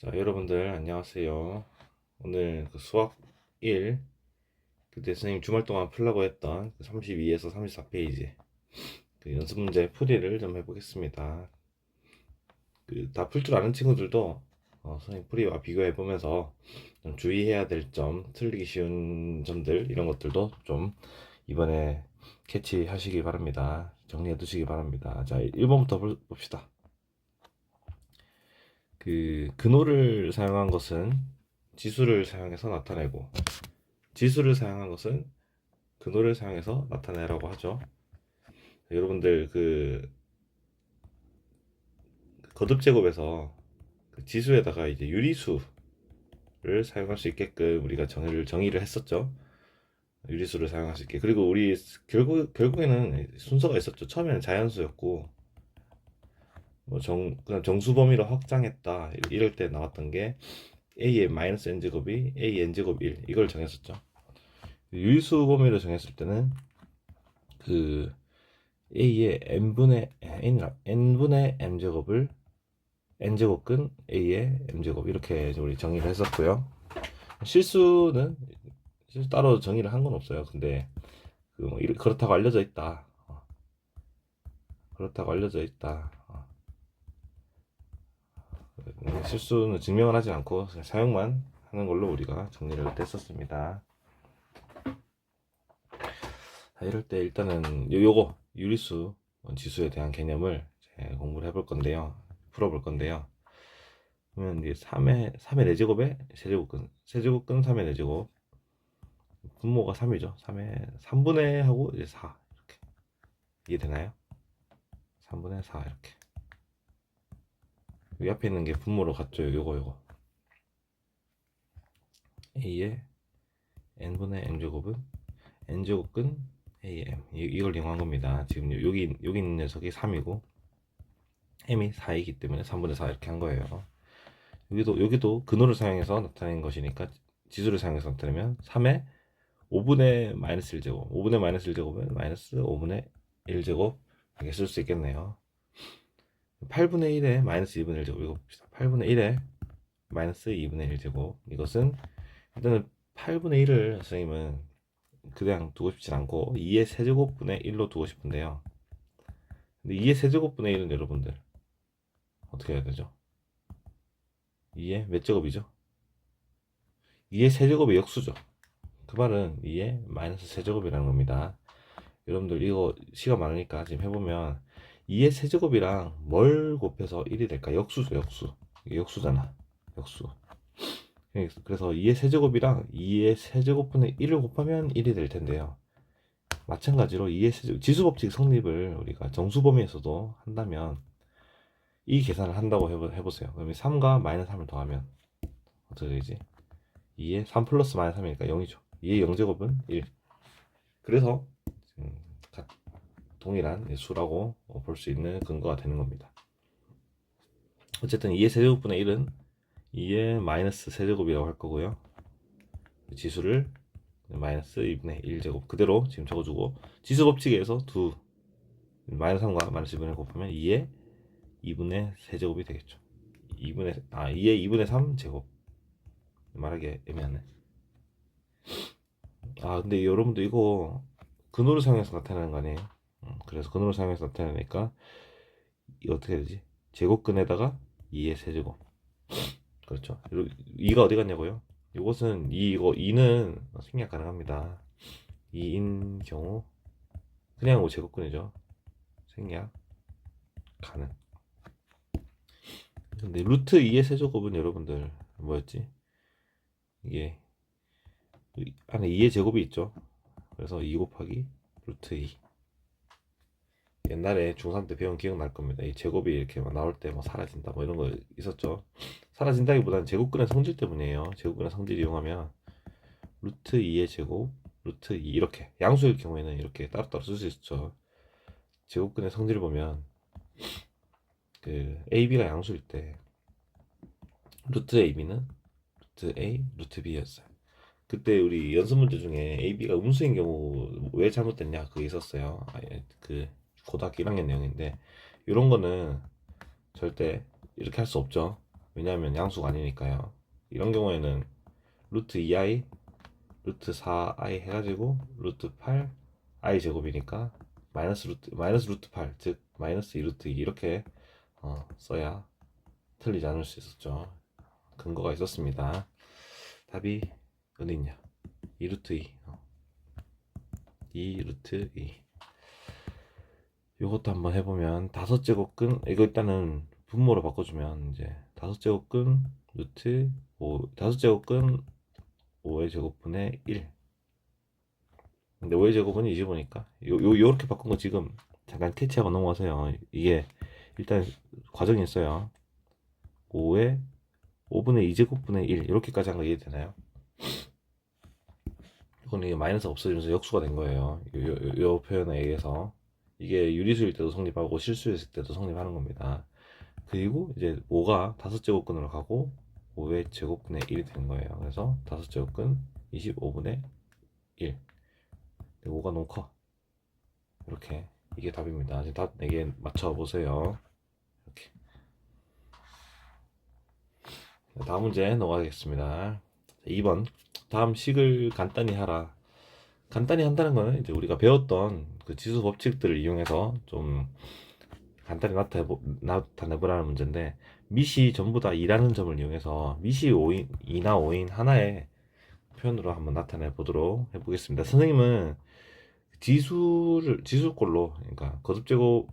자, 여러분들 안녕하세요. 오늘 수학 1 그때 선생님 주말 동안 풀라고 했던 32에서 34페이지 연습 문제 풀이를 좀 해보겠습니다. 다 풀 줄 아는 친구들도 선생님 풀이와 비교해 보면서 좀 주의해야 될 점, 틀리기 쉬운 점들 이런 것들도 좀 이번에 캐치하시기 바랍니다. 정리해 두시기 바랍니다. 자, 1번부터 봅시다. 근호를 사용한 것은 지수를 사용해서 나타내고 지수를 사용한 것은 근호를 사용해서 나타내라고 하죠. 여러분들 거듭제곱에서 지수에다가 이제 유리수를 사용할 수 있게끔 우리가 정의를 했었죠. 유리수를 사용할 수 있게. 그리고 우리 결국에는 순서가 있었죠. 처음에는 자연수였고 그냥 정수 범위로 확장했다 이럴 때 나왔던 게 a의 마이너스 n제곱이 a n제곱 1 이걸 정했었죠. 유리수 범위를 정했을 때는 a의 n분의 m제곱을 n제곱근 a의 m제곱 이렇게 우리 정의를 했었고요. 실수는 따로 정의를 한 건 없어요. 근데 그렇다고 알려져 있다. 그렇다고 알려져 있다. 실수는 증명을 하지 않고 사용만 하는 걸로 우리가 정리를 했었습니다. 이럴 때 일단은 요거 유리수 지수에 대한 개념을 공부를 해볼 건데요. 풀어볼 건데요. 그러면 이제 3의 4제곱에 세제곱근 3의 4제곱 분모가 3이죠. 3의 3분의 하고 이제 4 이렇게 이해되나요? 3분의 4 이렇게 여기 앞에 있는 게 분모로 같죠. 요거 a의 n분의 m제곱은 n제곱근 am 이걸 이용한 겁니다. 지금 여기 있는 녀석이 3이고 m이 4이기 때문에 3분의 4 이렇게 한 거예요. 여기도 근호를 사용해서 나타낸 것이니까 지수를 사용해서 나타내면 3의 5분의 마이너스 1제곱 5분의 마이너스 1제곱은 마이너스 5분의 1제곱 이렇게 쓸 수 있겠네요. 8분의 1에 마이너스 2분의 1제곱 이거 봅시다. 8분의 1에 마이너스 2분의 1제곱 이것은 일단은 8분의 1을 선생님은 그냥 두고 싶진 않고 2의 세제곱분의 1로 두고 싶은데요. 근데 2의 세제곱분의 1은 여러분들 어떻게 해야 되죠? 2의 몇 제곱이죠? 2의 세제곱의 역수죠. 그 말은 2의 마이너스 세제곱이라는 겁니다. 여러분들 이거 시간 많으니까 지금 해보면 2의 세제곱이랑 뭘 곱해서 1이 될까? 역수죠. 이게 역수잖아. 역수. 그래서 2의 세제곱이랑 2의 세제곱분의 1을 곱하면 1이 될 텐데요. 마찬가지로 2의 세제곱 지수법칙 성립을 우리가 정수범위에서도 한다면 이 계산을 한다고 해보세요. 그러면 3과 마이너스 3을 더하면 어떻게 되지? 2의 3 플러스 마이너스 3이니까 0이죠. 2의 0제곱은 1. 그래서 동일한 수라고 볼 수 있는 근거가 되는 겁니다. 어쨌든 2의 세제곱분의 1은 2의 마이너스 세제곱이라고 할 거고요. 지수를 마이너스 2분의 1제곱 그대로 지금 적어주고 지수 법칙에서 마이너스 3과 마이너스 2분의 곱하면 2의 2분의 세제곱이 되겠죠. 2의 2분의 3제곱 말하기 애매하네. 근데 여러분도 이거 근호를 사용해서 나타내는 거 아니에요? 그래서 근호를 사용해서 나타내니까 이거 어떻게 되지? 제곱근에다가 2의 세제곱 그렇죠. 2가 어디 갔냐고요? 이것은 이거 2는 생략 가능합니다. 2인 경우 그냥 뭐 제곱근이죠. 생략 가능. 근데 루트 2의 세제곱은 여러분들 뭐였지? 이게 안에 2의 제곱이 있죠. 그래서 2 곱하기 루트 2. 옛날에 중3 때 배운 기억날 겁니다. 이 제곱이 이렇게 막 나올 때 뭐 사라진다 뭐 이런 거 있었죠. 사라진다기보다는 제곱근의 성질 때문이에요. 제곱근의 성질 이용하면 루트 2의 제곱 루트 2 이렇게 양수일 경우에는 이렇게 따로따로 쓸 수 있죠. 제곱근의 성질을 보면 AB가 양수일 때 루트 AB는 루트 A 루트 B였어요. 그때 우리 연습 문제 중에 AB가 음수인 경우 왜 잘못됐냐 그게 있었어요. 고등학교 1학년 내용인데 이런 거는 절대 이렇게 할 수 없죠. 왜냐하면 양수가 아니니까요. 이런 경우에는 루트 2i, 루트 4i 해가지고 루트 8 i 제곱이니까 마이너스 루트 8, 즉 마이너스 2 루트 2 이렇게 써야 틀리지 않을 수 있었죠. 근거가 있었습니다. 답이 어디 있냐? 2 루트 2, 2 루트 2. 이것도 한번 해보면 다섯 제곱근 이거 일단은 분모로 바꿔주면 이제 다섯 제곱근 루트 5, 다섯 제곱근 5의 제곱분의 1. 근데 5의 제곱은 25니까 요렇게 바꾼 거 지금 잠깐 캐치하고 넘어가세요. 이게 일단 과정이 있어요. 5의 5분의 2제곱분의 1 이렇게까지 한 거 이해되나요? 이거는 이게 마이너스 없어지면서 역수가 된 거예요. 요 표현에 의해서 이게 유리수일 때도 성립하고 실수였을 때도 성립하는 겁니다. 그리고 이제 5가 다섯 제곱근으로 가고 5의 제곱분의 1이 되는 거예요. 그래서 다섯 제곱근 25분의 1. 5가 너무 커. 이렇게 이게 답입니다. 지금 답 4개 맞춰보세요. 이렇게. 다음 문제 넘어가겠습니다. 2번 다음 식을 간단히 하라. 간단히 한다는 거는 이제 우리가 배웠던 그 지수 법칙들을 이용해서 좀 간단히 나타내보라는 문제인데 미시 전부 다 2라는 점을 이용해서 미시 5인, 2나 5인 하나의 표현으로 한번 나타내 보도록 해보겠습니다. 선생님은 지수꼴로 그러니까 거듭제곱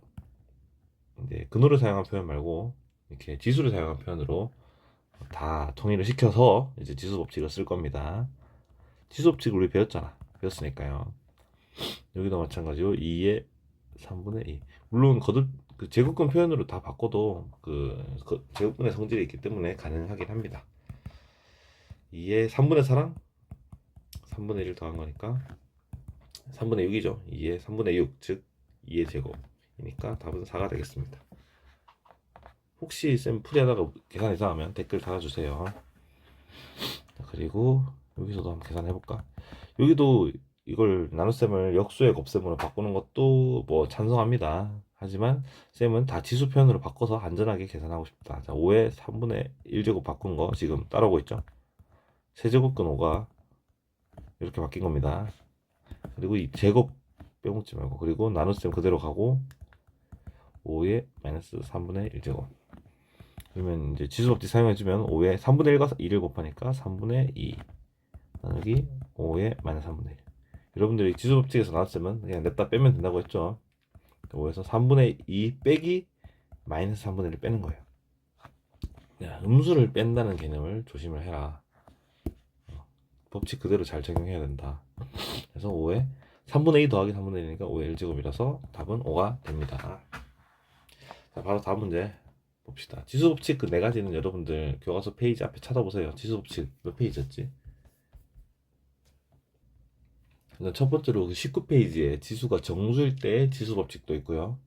이제 근호를 사용한 표현 말고 이렇게 지수를 사용한 표현으로 다 통일을 시켜서 이제 지수 법칙을 쓸 겁니다. 지수 법칙을 우리 배웠으니까요. 여기도 마찬가지로 2의 3분의 2. 물론 그 제곱근 표현으로 다 바꿔도 그 제곱근의 성질이 있기 때문에 가능하긴 합니다. 2의 3분의 4랑 3분의 1을 더한 거니까 3분의 6이죠. 2의 3분의 6, 즉 2의 제곱이니까 답은 4가 되겠습니다. 혹시 쌤 풀이하다가 계산 이상하면 댓글 달아주세요. 그리고 여기서도 한번 계산해볼까? 여기도 이걸 나눗셈을 역수의 곱셈으로 바꾸는 것도 뭐 찬성합니다. 하지만 쌤은 다 지수 표현으로 바꿔서 안전하게 계산하고 싶다. 자, 5의 3분의 1제곱 바꾼 거 지금 따라오고 있죠? 세제곱근 5가 이렇게 바뀐 겁니다. 그리고 이 제곱 빼먹지 말고 그리고 나눗셈 그대로 가고 5의 마이너스 3분의 1제곱. 그러면 이제 지수법칙 사용해주면 5의 3분의 1과 2를 곱하니까 3분의 2 나누기 5의 마이너스 3분의 1. 여러분들이 지수법칙에서 나왔으면 그냥 냅다 빼면 된다고 했죠. 5에서 3분의 2 빼기 마이너스 3분의 1을 빼는 거예요. 음수를 뺀다는 개념을 조심을 해라. 법칙 그대로 잘 적용해야 된다. 그래서 5에 3분의 2 더하기 3분의 1이니까 5의 1제곱이라서 답은 5가 됩니다. 자, 바로 다음 문제 봅시다. 지수법칙 그 네 가지는 여러분들 교과서 페이지 앞에 찾아보세요. 지수법칙 몇 페이지였지? 첫 번째로 19페이지에 지수가 정수일 때 지수법칙도 있고요.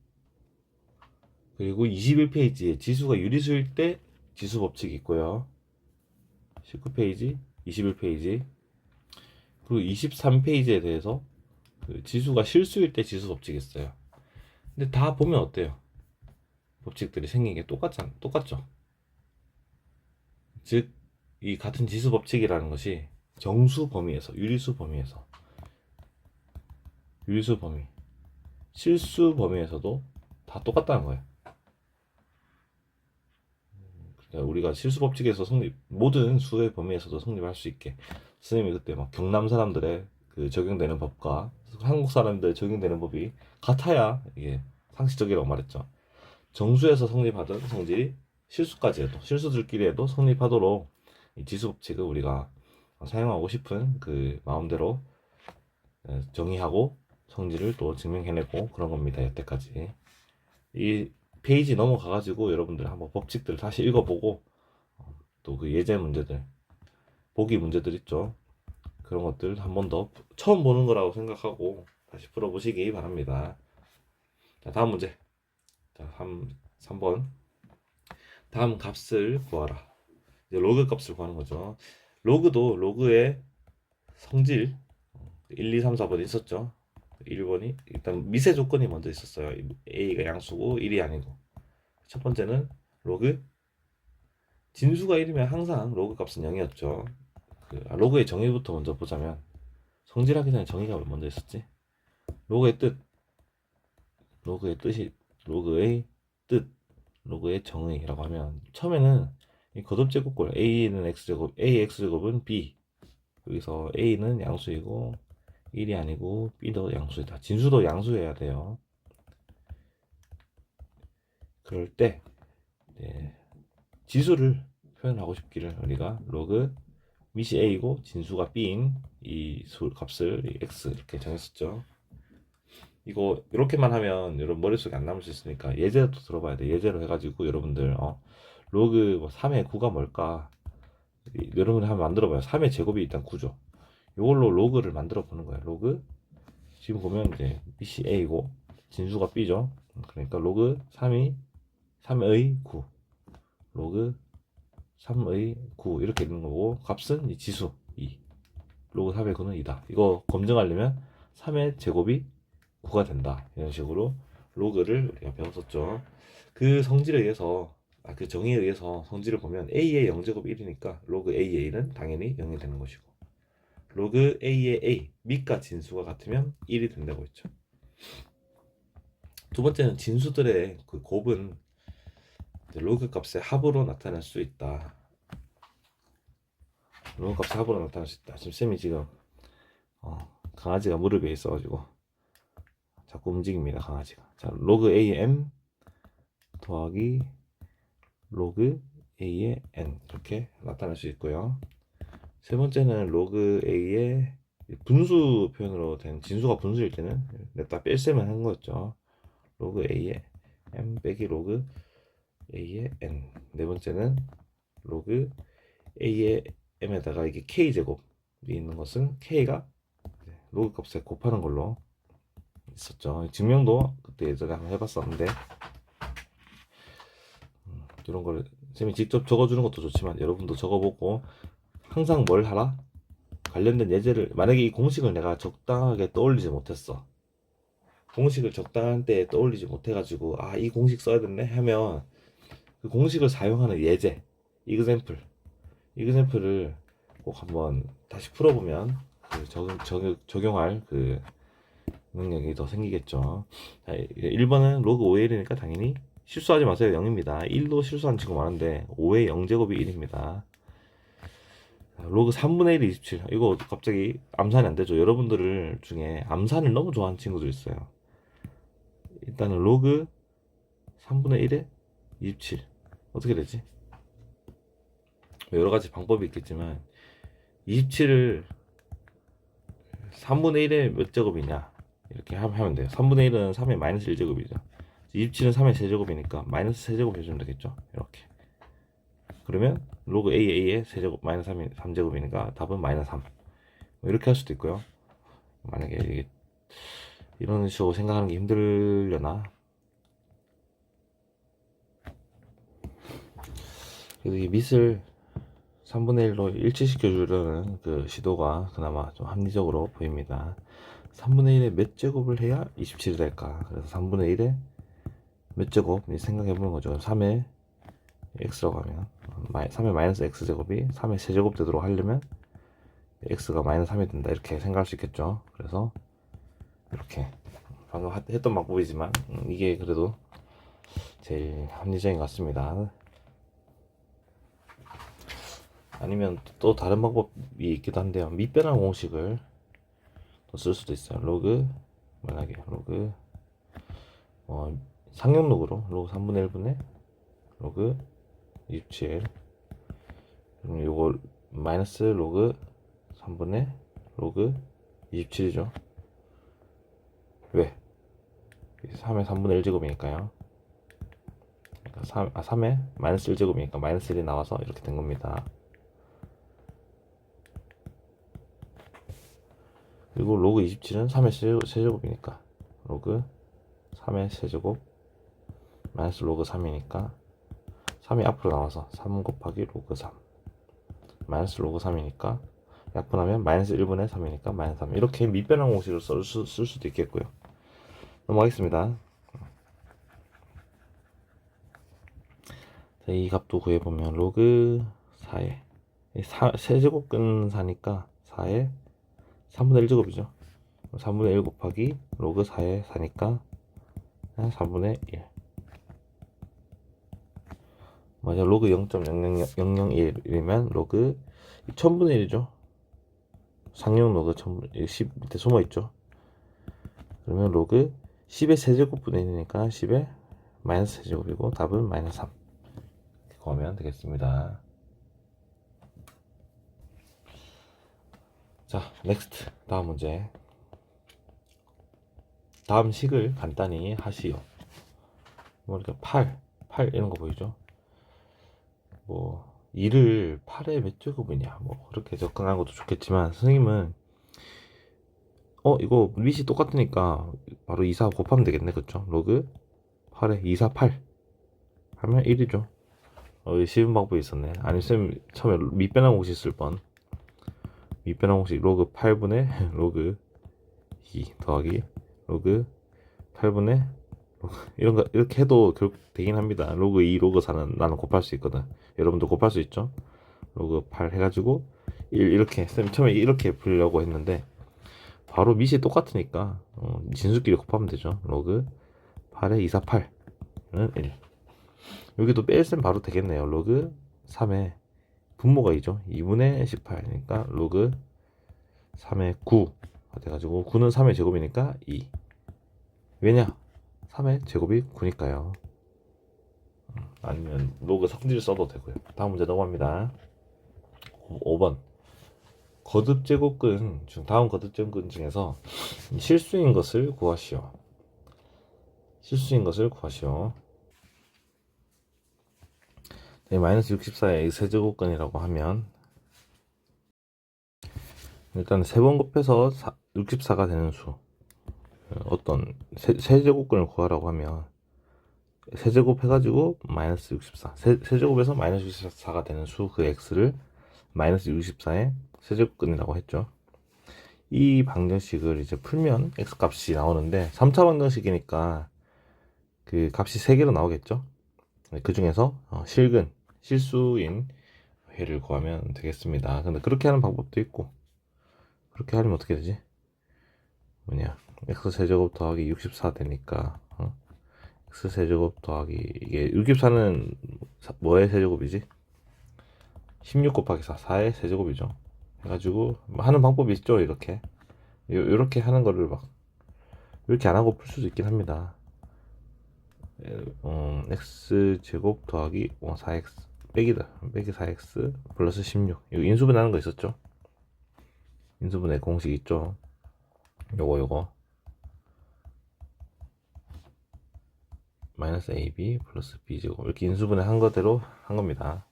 그리고 21페이지에 지수가 유리수일 때 지수법칙이 있고요. 19페이지, 21페이지, 그리고 23페이지에 대해서 그 지수가 실수일 때 지수법칙이 있어요. 근데 다 보면 어때요? 법칙들이 생긴 게 똑같죠? 즉, 이 같은 지수법칙이라는 것이 정수 범위에서, 유리수 범위에서, 유리수 범위, 실수 범위에서도 다 똑같다는 거예요. 그러니까 우리가 실수 법칙에서 모든 수의 범위에서도 성립할 수 있게. 선생님이 그때 막 경남 사람들의 그 적용되는 법과 한국 사람들의 적용되는 법이 같아야 이게 상식적이라고 말했죠. 정수에서 성립하던 성질이 실수들끼리 해도 성립하도록 이 지수 법칙을 우리가 사용하고 싶은 그 마음대로 정의하고 성질을 또 증명해내고 그런 겁니다. 여태까지 이 페이지 넘어가가지고 여러분들 한번 법칙들 다시 읽어보고 또 그 예제 문제들 보기 문제들 있죠. 그런 것들 한 번 더 처음 보는 거라고 생각하고 다시 풀어보시기 바랍니다. 자, 다음 문제. 자, 3번. 다음 값을 구하라. 이제 로그 값을 구하는 거죠. 로그의 성질 1, 2, 3, 4번 있었죠. 1번이 일단 미세 조건이 먼저 있었어요. A가 양수고 1이 아니고. 첫 번째는 로그 진수가 1이면 항상 로그 값은 0이었죠. 로그의 정의부터 먼저 보자면, 성질하기 전에 정의가 먼저 있었지. 로그의 뜻, 로그의 뜻이, 로그의 뜻, 로그의 정의라고 하면, 처음에는 이 거듭제곱골 a는 x제곱, ax제곱은 b, 여기서 a는 양수이고 1이 아니고 b도 양수이다. 진수도 양수여야 돼요. 그럴 때 지수를 표현하고 싶기를 우리가 로그 밑이 a이고 진수가 b인 이 수 값을 x 이렇게 정했었죠. 이거 이렇게만 하면 여러분 머릿속에 안 남을 수 있으니까 예제도 들어봐야 돼. 예제로 해가지고 여러분들 로그 뭐 3의 9가 뭘까, 여러분이 한번 만들어봐요. 3의 제곱이 일단 9죠. 이걸로 로그를 만들어 보는 거예요. 로그, 지금 보면 이제 밑이 a이고 진수가 b죠. 그러니까 로그 3의 9, 로그 3의 9 이렇게 있는 거고, 값은 이 지수 2, 로그 3의 9는 2다. 이거 검증하려면 3의 제곱이 9가 된다. 이런 식으로 로그를 우리가 배웠었죠. 그 성질에 의해서, 그 정의에 의해서 성질을 보면 a의 0제곱 1이니까 로그 a는 당연히 0이 되는 것이고, 로그 a의 a, 밑과 진수가 같으면 1이 된다고 했죠. 두 번째는 진수들의 그 곱은 로그 값의 합으로 나타날 수 있다. 로그 값의 합으로 나타날 수 있다. 지금 쌤이 지금 강아지가 무릎 위에 있어가지고 자꾸 움직입니다. 강아지가. 자, 로그 am 더하기 로그 a의 n 이렇게 나타날 수 있고요. 세 번째는 로그 a의 분수 표현으로 된, 진수가 분수일 때는 냈다 뺄셈을 한 거였죠. 로그 a의 m 빼기 로그 a의 n. 네 번째는 로그 a의 m에다가 이게 k 제곱이 있는 것은 k가 로그 값에 곱하는 걸로 있었죠. 증명도 그때 예전에 한번 해봤었는데, 이런 걸 쌤이 직접 적어주는 것도 좋지만 여러분도 적어보고, 항상 뭘 하라? 관련된 예제를, 만약에 이 공식을 내가 적당하게 떠올리지 못했어, 공식을 적당한 때에 떠올리지 못해가지고 이 공식 써야 되네 하면 그 공식을 사용하는 예제, 이그샘플을 꼭 한번 다시 풀어보면 그 적용할 그 능력이 더 생기겠죠. 1번은 로그 5의 1이니까 당연히 실수하지 마세요. 0입니다. 1도 실수한 친구 많은데 5의 0제곱이 1입니다. 로그 3분의 1이 27. 이거 갑자기 암산이 안 되죠. 여러분들 중에 암산을 너무 좋아하는 친구들 있어요. 일단은 로그 3분의 1에 27 어떻게 되지? 여러 가지 방법이 있겠지만 27을 3분의 1의 몇 제곱이냐 이렇게 하면 돼요. 3분의 1은 3의 마이너스 1제곱이죠. 27은 3의 세제곱이니까 마이너스 세제곱 해주면 되겠죠. 이렇게. 그러면 로그 a의 세제곱 마이너스 3제곱이니까 답은 마이너스 3. 이렇게 할 수도 있고요. 만약에 이런 식으로 생각하는 게 힘들려나, 그래도 이 밑을 3분의 1로 일치시켜 주려는 그 시도가 그나마 좀 합리적으로 보입니다. 3분의 1에 몇 제곱을 해야 27이 될까? 그래서 3분의 1에 몇 제곱 생각해 보는 거죠. 3의 x라고 하면 3의 마이너스 x제곱이 3의 세제곱 되도록 하려면 x가 마이너스 3이 된다, 이렇게 생각할 수 있겠죠. 그래서 이렇게 방금 했던 방법이지만 이게 그래도 제일 합리적인 것 같습니다. 아니면 또 다른 방법이 있기도 한데요. 밑변환 공식을 또 쓸 수도 있어요. 로그, 만약에 로그 상용록으로 로그 3분의 1분의 로그 27, 그럼 요거 마이너스 로그 3분의 로그 27이죠. 왜? 3의 3분의 1제곱이니까요. 그러니까 3의 마이너스 1제곱이니까 마이너스 1이 나와서 이렇게 된 겁니다. 그리고 로그 27은 3의 세제곱이니까 로그 3의 세제곱 마이너스 로그 3이니까 3이 앞으로 나와서 3 곱하기 로그 3 마이너스 로그 3이니까 약분하면 마이너스 1분의 3이니까 마이너스 3. 이렇게 밑변환 공식을 쓸 수도 있겠고요. 넘어가겠습니다. 자, 이 값도 구해보면 로그 4에 세제곱근 4니까 4에 3분의 1제곱이죠. 3분의 1 곱하기 로그 4에 4니까 3분의 1. 맞아, 로그 0.00001이면 로그 1000분의 1이죠. 상용 로그 1000분의 10 밑에 숨어있죠. 그러면 로그 10의 세제곱분의 1이니까 10의 마이너스 세제곱이고 답은 마이너스 3. 이렇게 구하면 되겠습니다. 자, 넥스트. 다음 문제. 다음 식을 간단히 하시오. 뭐 이렇게 8 이런 거 보이죠? 뭐 2를 8의 몇 제곱이냐 뭐 그렇게 접근하는 것도 좋겠지만, 선생님은 이거 밑이 똑같으니까 바로 2, 4 곱하면 되겠네. 그쵸? 로그 8에 2, 4, 8 하면 1이죠. 쉬운 방법이 있었네. 아니 쌤 처음에 밑변환 공식 쓸 뻔. 밑변환 공식 로그 8분의 로그 2 더하기 로그 8분의 이런 거 이렇게 해도 결국 되긴 합니다. 로그 2, 로그 4는 나는 곱할 수 있거든. 여러분도 곱할 수 있죠? 로그 8 해가지고 1 이렇게 쌤 처음에 이렇게 풀려고 했는데 바로 밑이 똑같으니까 진수끼리 곱하면 되죠. 로그 8에 2, 4, 8는 1. 여기도 뺄셈 바로 되겠네요. 로그 3에 분모가 2죠. 2분의 18이니까 로그 3의 9 돼가지고 9는 3의 제곱이니까 2. 왜냐? 3의 제곱이 9니까요. 아니면 로그 성질 써도 되고요. 다음 문제 넘어갑니다. 5번. 거듭제곱근 중 다음 거듭제곱근 중에서 실수인 것을 구하시오. 실수인 것을 구하시오. 네, 마이너스 64의 세제곱근이라고 하면 일단 3번 곱해서 64가 되는 수, 어떤 세제곱근을 구하라고 하면 세제곱 해가지고 마이너스 64 세제곱에서 마이너스 64가 되는 수, 그 x를 마이너스 64의 세제곱근이라고 했죠. 이 방정식을 이제 풀면 x 값이 나오는데 3차 방정식이니까 그 값이 3개로 나오겠죠. 그 중에서 실수인 회를 구하면 되겠습니다. 근데 그렇게 하는 방법도 있고, 그렇게 하면 어떻게 되지? 뭐냐, x세제곱 더하기 64 되니까 x세제곱 더하기 이게 64는 뭐의 세제곱이지? 16 곱하기 4 4의 세제곱이죠. 해가지고 하는 방법이 있죠. 이렇게 이렇게 하는 거를 막 이렇게 안 하고 풀 수도 있긴 합니다. x제곱 더하기 4x 빼기 4x 플러스 16, 이거 인수분 하는 거 있었죠. 인수분해 공식 있죠. 요거 마이너스 ab 플러스 b제곱 이렇게 인수분해 한 거대로 한 겁니다.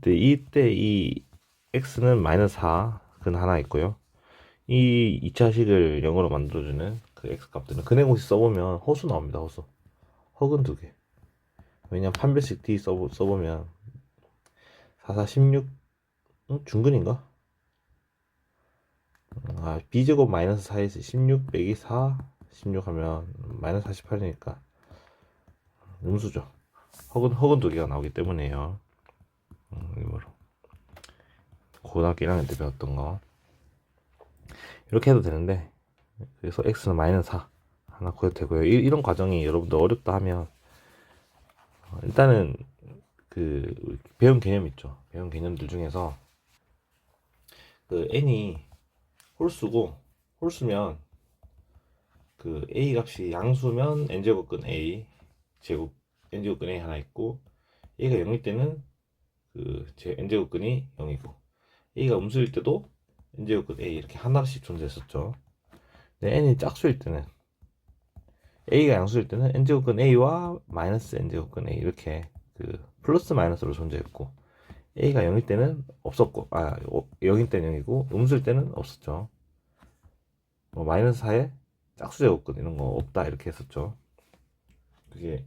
이때 이 x는 마이너스 4 근 하나 있고요. 이 2차식을 0으로 만들어주는 그 x 값들은 근해 공식 써보면 허수 나옵니다. 허근 2개. 왜냐면 판별식 d 써보면 4, 4, 16 중근인가? b제곱 마이너스 4에서 16 빼기 4 16 하면 마이너스 48이니까 음수죠. 허근 2개가 나오기 때문에요. 일부러 고등학교 1학년 때 배웠던 거 이렇게 해도 되는데, 그래서 x는 마이너스 4 하나 구해도 되고요. 이런 과정이 여러분들 어렵다 하면 일단은 그 배운 개념 있죠. 배운 개념들 중에서 그 n이 홀수고, 홀수면 그 a 값이 양수면 n제곱근 a 제곱 n제곱근 a 하나 있고, a가 0일 때는 그 n제곱근이 0이고, a가 음수일 때도 n제곱근 a 이렇게 하나씩 존재했었죠. 근데 n이 짝수일 때는, a가 양수일 때는 n제곱근 a와 마이너스 n제곱근 a 이렇게 그 플러스 마이너스로 존재했고, a가 0일 때는 없었고, 0일 때는 0이고 음수일 때는 없었죠. 뭐 마이너스 4에 짝수제곱근 이런 거 없다 이렇게 했었죠. 그게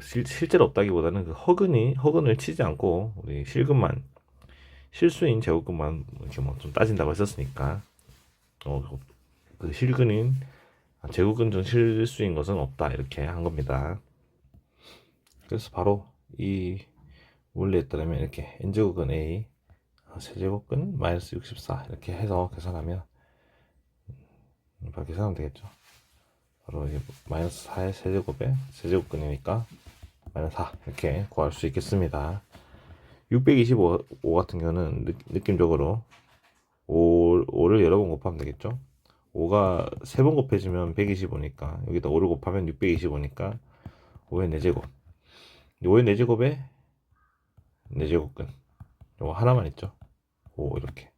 실제로 없다기보다는 그 허근을 치지 않고 우리 실수인 제곱근만 이렇게 뭐 좀 따진다고 했었으니까, 그 실근인 제곱근 중 실수인 것은 없다 이렇게 한 겁니다. 그래서 바로 이 원리에 따르면 이렇게 n제곱은 a, 세제곱은 마이너스 64 이렇게 해서 계산하면 바로 계산하면 되겠죠. 바로 이제 마이너스 4의 세제곱에 세제곱근이니까 마이너스 4 이렇게 구할 수 있겠습니다. 625 같은 경우는 느낌적으로 5를 여러 번 곱하면 되겠죠. 5가 3번 곱해지면 125니까 여기다 5를 곱하면 625니까 5의 4제곱, 5의 4제곱에 4제곱근 요거 하나만 있죠. 5 이렇게.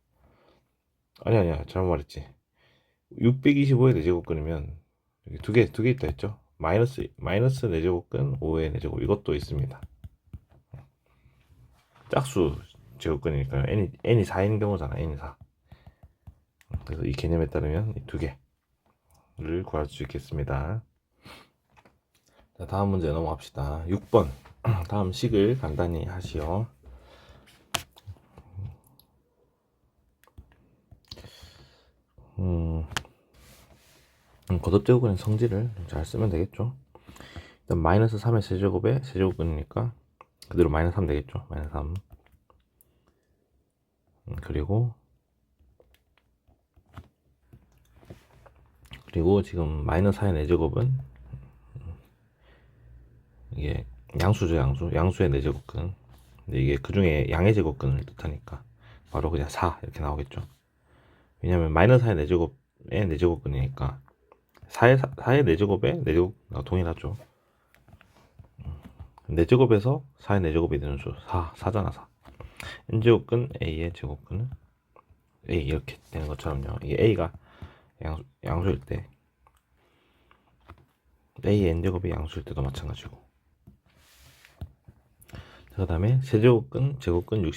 아니야 잘못 말했지. 625의 4제곱근이면 여기 두 개 있다 했죠. 마이너스 4제곱근 5의 4제곱 이것도 있습니다. 짝수 제곱근이니까요. n이 4인 경우잖아. n이 4. 그래서 이 개념에 따르면 이 두 개를 구할 수 있겠습니다. 자, 다음 문제 넘어갑시다. 6번. 다음 식을 간단히 하시오. 거듭제곱근의 성질을 잘 쓰면 되겠죠. 일단 마이너스 3의 세제곱에 세제곱근이니까 그대로 마이너스 3 되겠죠. 마이너스 3. 그리고 지금 마이너스 4의 4제곱은 이게 양수죠. 양수의 4제곱근. 근데 이게 그 중에 양의 제곱근을 뜻하니까 바로 그냥 4 이렇게 나오겠죠. 왜냐면 마이너스 4의 4제곱의 4제곱근이니까 4의 4제곱에 4제곱 동일하죠. 4제곱에서 4의 4제곱이 되는 수 4잖아 4. n제곱근 a의 제곱근은 a 이렇게 되는 것처럼요. 이게 a가 양수일 때 a의 n제곱이 양수일 때도 마찬가지고. 그 다음에 세제곱근 제곱근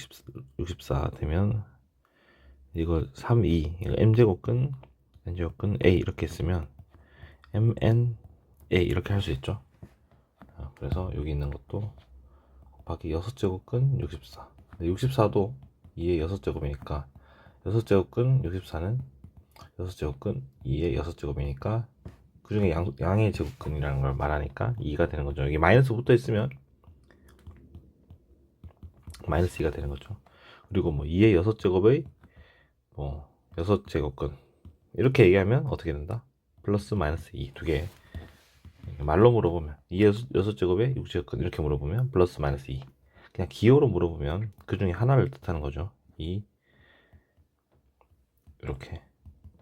64 되면 이거 3, 2 이거 m제곱근 n제곱근 a 이렇게 쓰면 mn a 이렇게 할 수 있죠. 그래서 여기 있는 것도 곱하기 6제곱근 64. 64도 2의 6제곱이니까 6제곱근 64는 6제곱근 2의 6제곱이니까 그 중에 양의 제곱근이라는 걸 말하니까 2가 되는 거죠. 여기 마이너스 붙어 있으면 마이너스 2가 되는 거죠. 그리고 뭐 2의 6제곱의 뭐 6제곱근 이렇게 얘기하면 어떻게 된다? 플러스 마이너스 2 두 개. 말로 물어보면 2의 6제곱에 6제곱근 이렇게 물어보면 플러스 마이너스 2. 그냥 기호로 물어보면 그 중에 하나를 뜻하는 거죠. 2 이렇게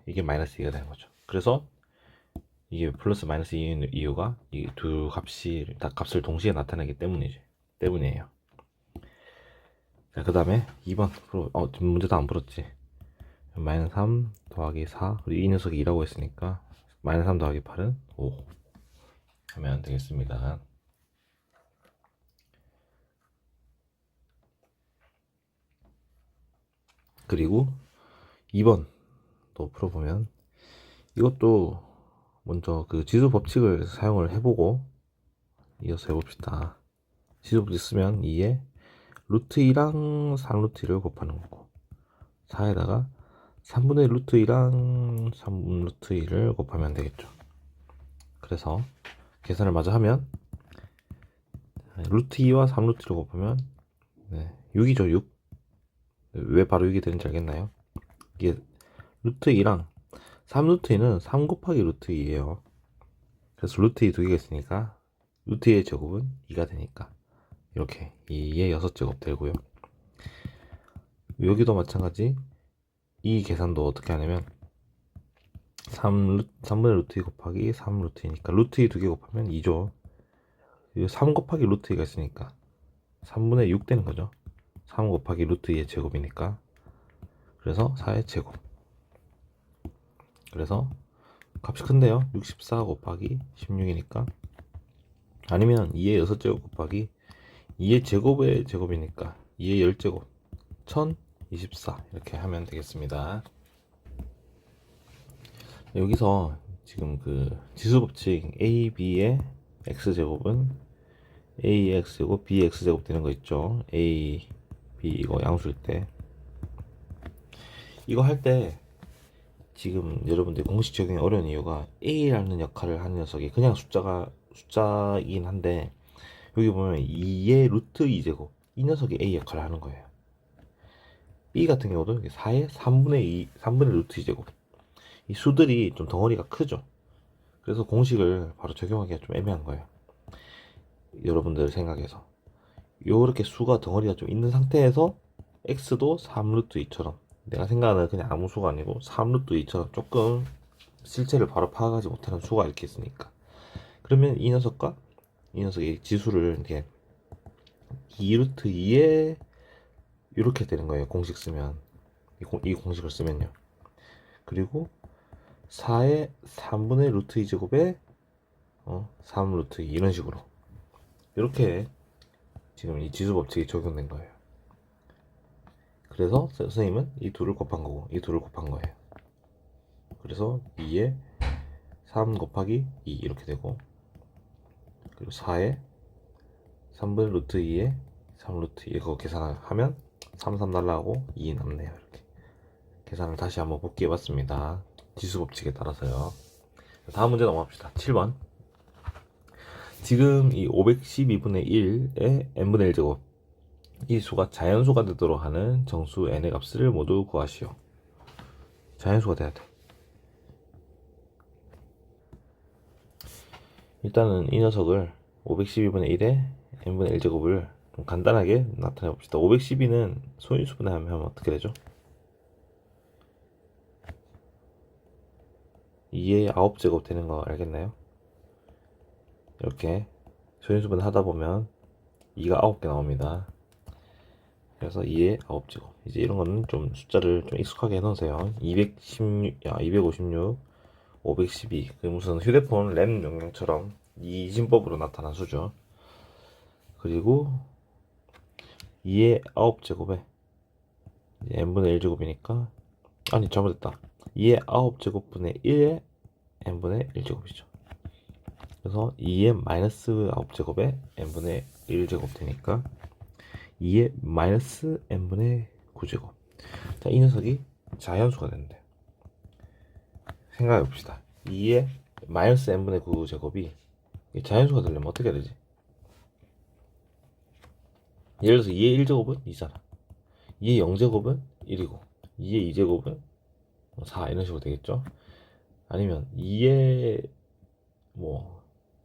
이게 마이너스 2가 되는 거죠. 그래서 이게 플러스 마이너스 2인 이유가 이 두 값이 다 값을 동시에 나타내기 때문이에요. 자, 그 다음에 2번 문제도 안 풀었지. 마이너스 3 더하기 4 그리고 이 녀석이 2라고 했으니까 마이너스 3 더하기 8은 5 하면 되겠습니다. 그리고 2번 또 풀어보면 이것도 먼저 그 지수 법칙을 사용을 해보고 이어서 해봅시다. 지수 법칙 쓰면 2에 루트 2랑 3루트 1을 곱하는 거고 4에다가 3분의 루트 2랑 3루트 1을 곱하면 되겠죠. 그래서 계산을 마저 하면 루트 2와 3루트 1을 곱하면 6이죠. 6. 왜 바로 6이 되는지 알겠나요? 이게 루트 2랑 3루트 2는 3 곱하기 루트 2예요. 그래서 루트 2 두 개가 있으니까 루트 2의 제곱은 2가 되니까 이렇게 2의 6제곱 되고요. 여기도 마찬가지 이 계산도 어떻게 하냐면 3분의 루트 2 곱하기 3 루트 2니까 루트 2 두 개 곱하면 2죠. 3 곱하기 루트 2가 있으니까 3분의 6 되는 거죠. 3 곱하기 루트 2의 제곱이니까 그래서 4의 제곱. 그래서 값이 큰데요. 64 곱하기 16이니까 아니면 2의 6제곱 곱하기 2의 제곱의 제곱이니까 2의 10제곱 1024 이렇게 하면 되겠습니다. 여기서 지금 그 지수법칙 a, b의 x제곱은 a의 x제곱, b의 x제곱 되는 거 있죠. a, b 이거 양수일 때 이거 할 때 지금 여러분들 공식 적용이 어려운 이유가 a라는 역할을 하는 녀석이 그냥 숫자이긴 한데 여기 보면 2의 루트 2제곱 이 녀석이 A 역할을 하는 거예요. B 같은 경우도 4의 3분의 2 3분의 루트 2제곱 이 수들이 좀 덩어리가 크죠. 그래서 공식을 바로 적용하기가 좀 애매한 거예요. 여러분들 생각에서 요렇게 수가 덩어리가 좀 있는 상태에서 x도 3루트 2처럼 내가 생각하는 그냥 아무 수가 아니고 3루트 2처럼 조금 실체를 바로 파악하지 못하는 수가 이렇게 있으니까 그러면 이 녀석과 이 녀석의 지수를 이렇게 2루트 2에 이렇게 되는 거예요. 공식 쓰면 이 공식을 쓰면요. 그리고 4의 3분의 루트 2제곱에 3루트 2 이런 식으로 이렇게 지금 이 지수 법칙이 적용된 거예요. 그래서 선생님은 이 둘을 곱한 거고 이 둘을 곱한 거예요. 그래서 2에 3 곱하기 2 이렇게 되고 그리고 4에 3분의 루트 2에 3 루트 2 이거 계산하면 3, 3 날라가고 2 남네요. 이렇게 계산을 다시 한번 복귀해 봤습니다. 지수 법칙에 따라서요. 다음 문제 넘어갑시다. 7번. 지금 이 512분의 1의 n분의 1제곱 이 수가 자연수가 되도록 하는 정수 n의 값을 모두 구하시오. 자연수가 돼야 돼. 일단은 이 녀석을 512분의 1의 n분의 1제곱을 좀 간단하게 나타내 봅시다. 512는 소인수분해 하면 어떻게 되죠? 2의 9제곱 되는 거 알겠나요? 이렇게 소인수분해 하다 보면 2가 9개 나옵니다. 그래서 2의 9제곱. 이제 이런 거는 좀 숫자를 좀 익숙하게 해놓으세요. 256, 512. 그 무슨 휴대폰 램 명령처럼 이진법으로 나타난 수죠. 그리고 2의 9제곱에 n분의 1제곱이니까 아니 잘못했다. 2의 9제곱분의 1의 n분의 1제곱이죠. 그래서 2의 마이너스 9제곱에 n분의 1제곱 되니까 2의 마이너스 n분의 9제곱. 자, 이 녀석이 자연수가 되는데 생각해 봅시다. 2의 마이너스 n분의 9제곱이 자연수가 되려면 어떻게 해야 되지? 예를 들어서 2의 1제곱은 2잖아. 2의 0제곱은 1이고 2의 2제곱은 4 이런 식으로 되겠죠. 아니면 2의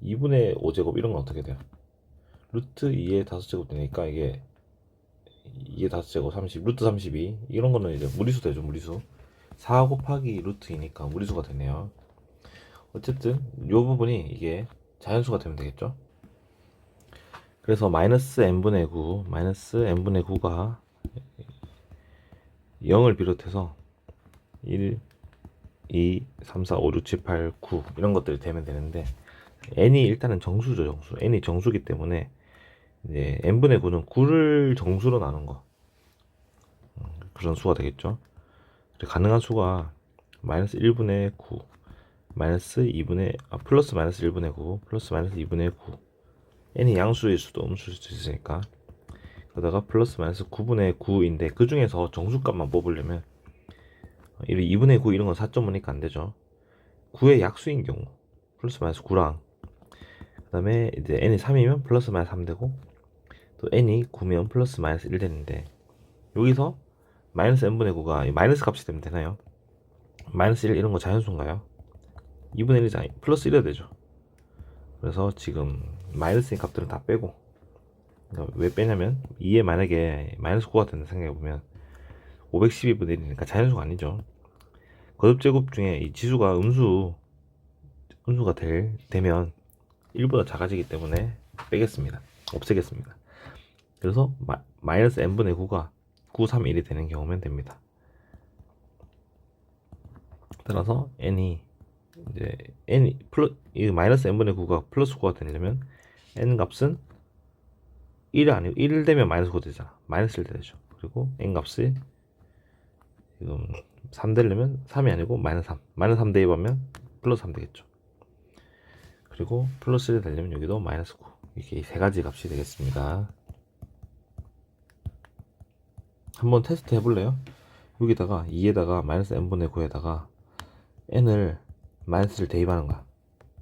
2분의 5제곱 이런 건 어떻게 돼요? 루트 2의 5제곱 되니까 이게 2의 5제곱 30 루트 32 이런 거는 이제 무리수 되죠. 무리수 4 곱하기 루트 2니까 무리수가 되네요. 어쨌든 이 부분이 이게 자연수가 되면 되겠죠. 그래서 마이너스 n분의 9가 0을 비롯해서 1, 2, 3, 4, 5, 6, 7, 8, 9 이런 것들이 되면 되는데 n이 일단은 정수죠. 정수. n이 정수기 때문에 이제 n분의 9는 9를 정수로 나눈 거 그런 수가 되겠죠. 가능한 수가 마이너스 1분의 9 마이너스 2분의 플러스 마이너스 1분의 9 플러스 마이너스 2분의 9 n이 양수일 수도 음수일 수도 있으니까 그러다가 플러스 마이너스 9분의 9인데 그 중에서 정수값만 뽑으려면 2분의 9 이런 건 4.5니까 안 되죠. 9의 약수인 경우 플러스 마이너스 9랑 그 다음에 이제 n이 3이면 플러스 마이너스 3 되고 또 n이 9면 플러스 마이너스 1 되는데 여기서 마이너스 n분의 9가 마이너스 값이 되면 되나요? 마이너스 1 이런 거 자연수인가요? 2분의 1이잖아요. 플러스 1이 되죠. 그래서 지금 마이너스인 값들은 다 빼고 그러니까 왜 빼냐면 2에 만약에 마이너스 9가 된다 생각해보면 512분의 1이니까 자연수가 아니죠. 거듭제곱 중에 이 지수가 음수가 되면 1보다 작아지기 때문에 빼겠습니다. 없애겠습니다. 그래서 마이너스 n분의 9가 9, 3, 1이 되는 경우면 됩니다. 따라서 n이 이제 이 마이너스 n분의 9가 플러스 9가 되려면 n 값은 1이 아니고 1 되면 마이너스 9 되잖아. 마이너스 1 되죠. 그리고 n 값이 지금 3 되려면 3이 아니고 마이너스 3. 마이너스 3 대입하면 플러스 3 되겠죠. 그리고 플러스 1 되려면 여기도 마이너스 9. 이렇게 세 가지 값이 되겠습니다. 한번 테스트 해볼래요? 여기다가 2에다가 마이너스 n분의 9에다가 n을 마이너스를 대입하는 거야.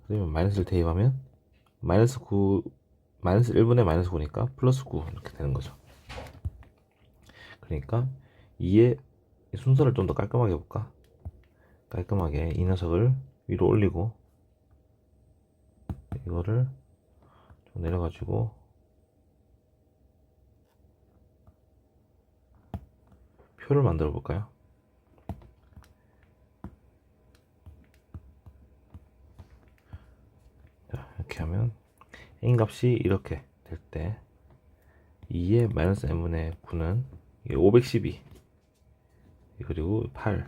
그러면 마이너스를 대입하면 마이너스 9 마이너스 1분의 마이너스 9니까 플러스 9 이렇게 되는 거죠. 그러니까 2의 순서를 좀 더 깔끔하게 해볼까? 깔끔하게 이 녀석을 위로 올리고 이거를 좀 내려가지고 표를 만들어 볼까요? 자, 이렇게 하면 n 값이 이렇게 될 때 2의 마이너스 n분의 9는 512 그리고 8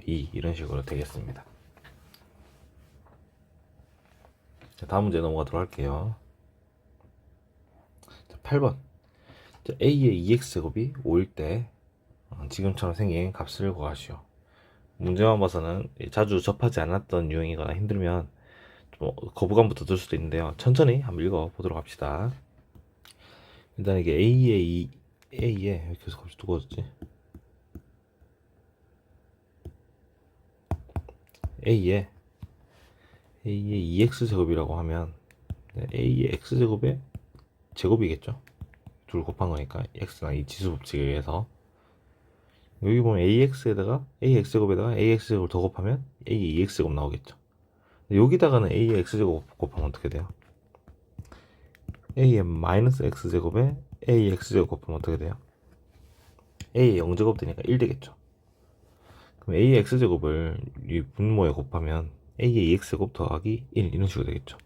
2 이런 식으로 되겠습니다. 자, 다음 문제 넘어가도록 할게요. 자, 8번 a의 2x제곱이 5일 때 지금처럼 생긴 값을 구하시오. 문제만 봐서는 자주 접하지 않았던 유형이거나 힘들면 좀 거부감부터 들 수도 있는데요. 천천히 한번 읽어보도록 합시다. 일단 이게 A의 계속 갑자기 두꺼워졌지? A의 2x제곱이라고 하면 A의 x제곱의 제곱이겠죠? 둘 곱한 거니까 x랑 이 지수 법칙에 의해서 여기 보면 ax제곱에다가 ax제곱을 더 곱하면 a 2x제곱 나오겠죠. 여기다가는 a x제곱 곱하면 어떻게 돼요? a의 마이너스 x제곱에 a x제곱 곱하면 어떻게 돼요? a의 0제곱 되니까 1 되겠죠. 그럼 a x제곱을 이 분모에 곱하면 a의 2x제곱 더하기 1 이런 식으로 되겠죠.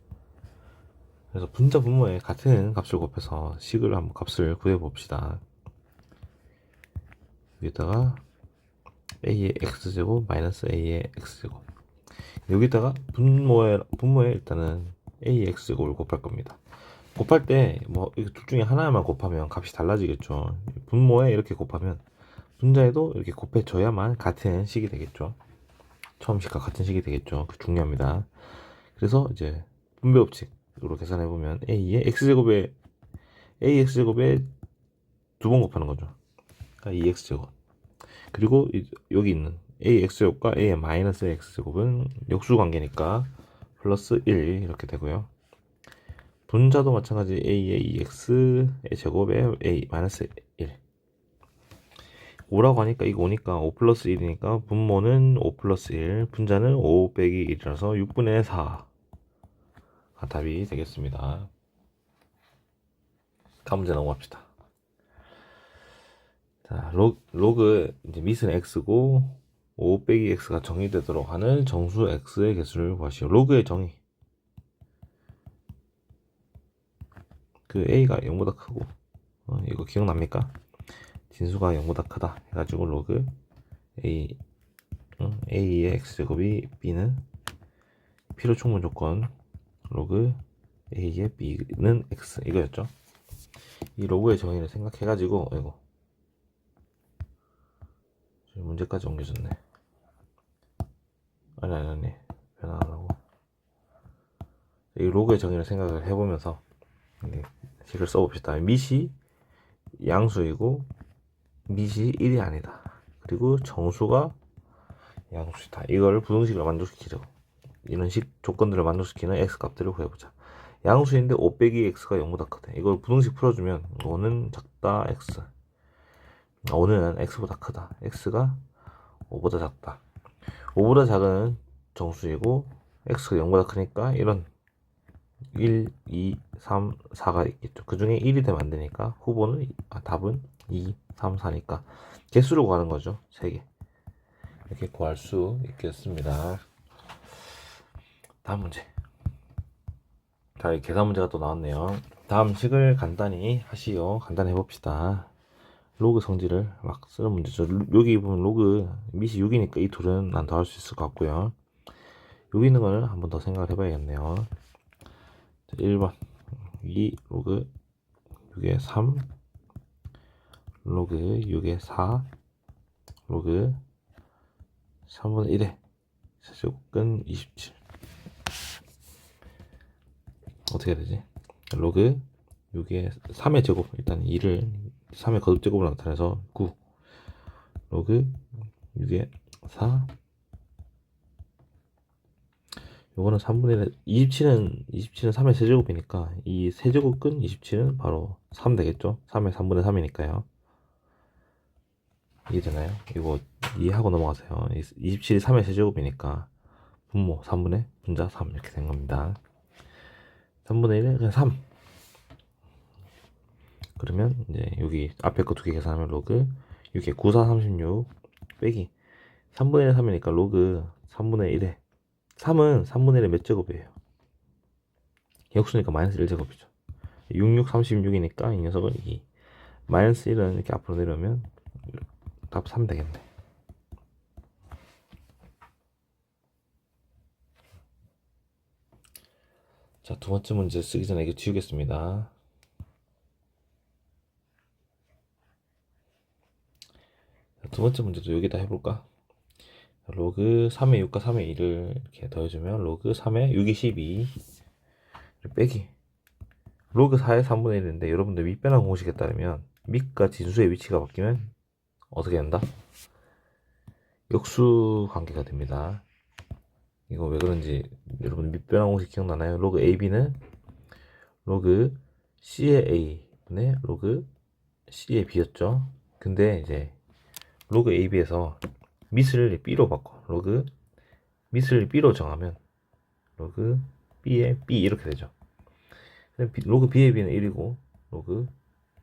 그래서 분자 분모에 같은 값을 곱해서 식을 한번 값을 구해 봅시다. 여기다가 a의 x제곱 마이너스 a의 x제곱, 여기다가 분모에 일단은 a의 x제곱을 곱할 겁니다. 곱할 때 뭐 둘 중에 하나만 곱하면 값이 달라지겠죠. 분모에 이렇게 곱하면 분자에도 이렇게 곱해줘야만 같은 식이 되겠죠. 처음 식과 같은 식이 되겠죠. 그 중요합니다. 그래서 이제 분배법칙으로 계산해 보면 a의 x제곱에 두 번 곱하는 거죠. 그러니까 2x제곱. 그리고 여기 있는 ax제곱과 a의 마이너스 x제곱은 역수관계니까 플러스 1 이렇게 되고요. 분자도 마찬가지 a의 2x의 제곱에 a 마이너스 1. 5라고 하니까 이거 5니까 5 플러스 1이니까 분모는 5 플러스 1, 분자는 5 빼기 1이라서 6분의 4가 답이 되겠습니다. 다음 문제 넘어갑시다. 자, 로그 이제 미스는 x고 5 빼기 x가 정의되도록 하는 정수 x의 개수를 구하시오. 로그의 정의. 그 a가 0보다 크고 이거 기억납니까? 진수가 0보다 크다 해가지고 로그 a의 x제곱이 b는 필요 충분 조건 로그 a의 b는 x 이거였죠. 이 로그의 정의를 생각해가지고 이거 문제까지 옮겨줬네. 아니 변화 안 하고 이 로그의 정의를 생각을 해보면서 식을 써봅시다. 밑이 양수이고 밑이 1이 아니다. 그리고 정수가 양수이다. 이걸 부등식을 만족시키죠. 이런 식 조건들을 만족시키는 x값들을 구해보자. 양수인데 5 빼기 x가 0보다 크다. 이걸 부등식 풀어주면 5는 작다 x, 5는 x보다 크다, x가 5보다 작다. 5보다 작은 정수이고 x가 0보다 크니까 이런 1, 2, 3, 4가 있겠죠. 그 중에 1이 되면 안 되니까 후보는 답은 2, 3, 4니까 개수를 구하는 거죠. 3개 이렇게 구할 수 있겠습니다. 다음 문제. 자, 계산 문제가 또 나왔네요. 다음 식을 간단히 하시오. 간단히 해봅시다. 로그 성질을 막 쓰는 문제죠. 여기 보면 로그 밑이 6이니까 이 둘은 난 더 할 수 있을 것 같고요. 여기 있는 거는 한 번 더 생각을 해봐야겠네요. 1번 2 로그 6의 3 로그 6의 4 로그 3분의 1의 세제곱근 27. 어떻게 해야 되지? 로그 6의 3의 제곱, 일단 2를 3의 거듭제곱으로 나타내서 9 로그 6의 4, 요거는 3분의 1, 27은 3의 세제곱이니까 이 세제곱근 27은 바로 3 되겠죠? 3의 3분의 3이니까요. 이해되나요? 이거 이해하고 넘어가세요. 27이 3의 세제곱이니까 분모 3분의 분자 3 이렇게 된 겁니다. 3분의 1은 그냥 3. 그러면 이제 여기 앞에 거 두 개 계산하면 로그 6에 9, 4, 36 빼기 3분의 1 3이니까 로그 3분의 1에 3은 3분의 1의 몇 제곱이에요? 역수니까 마이너스 1제곱이죠. 66, 36이니까 이 녀석은 2. 마이너스 1은 이렇게 앞으로 내려오면 답 3 되겠네. 자, 두 번째 문제 쓰기 전에 이거 지우겠습니다. 두 번째 문제도 여기다 해볼까? 로그 3의 6과 3의 2를 이렇게 더해주면 로그 3의 6이 12 빼기 로그 4의 3분의 1인데 여러분들 밑변환 공식에 따르면 밑과 진수의 위치가 바뀌면 어떻게 된다? 역수 관계가 됩니다. 이거 왜 그런지 여러분 밑변환 공식 기억나나요? 로그 AB는 로그 C의 A분의 로그 C의 B였죠. 근데 이제 로그 AB에서 밑을 B로 바꿔 로그 밑을 B로 정하면 로그 B의 B 이렇게 되죠. 로그 B의 B는 1이고 로그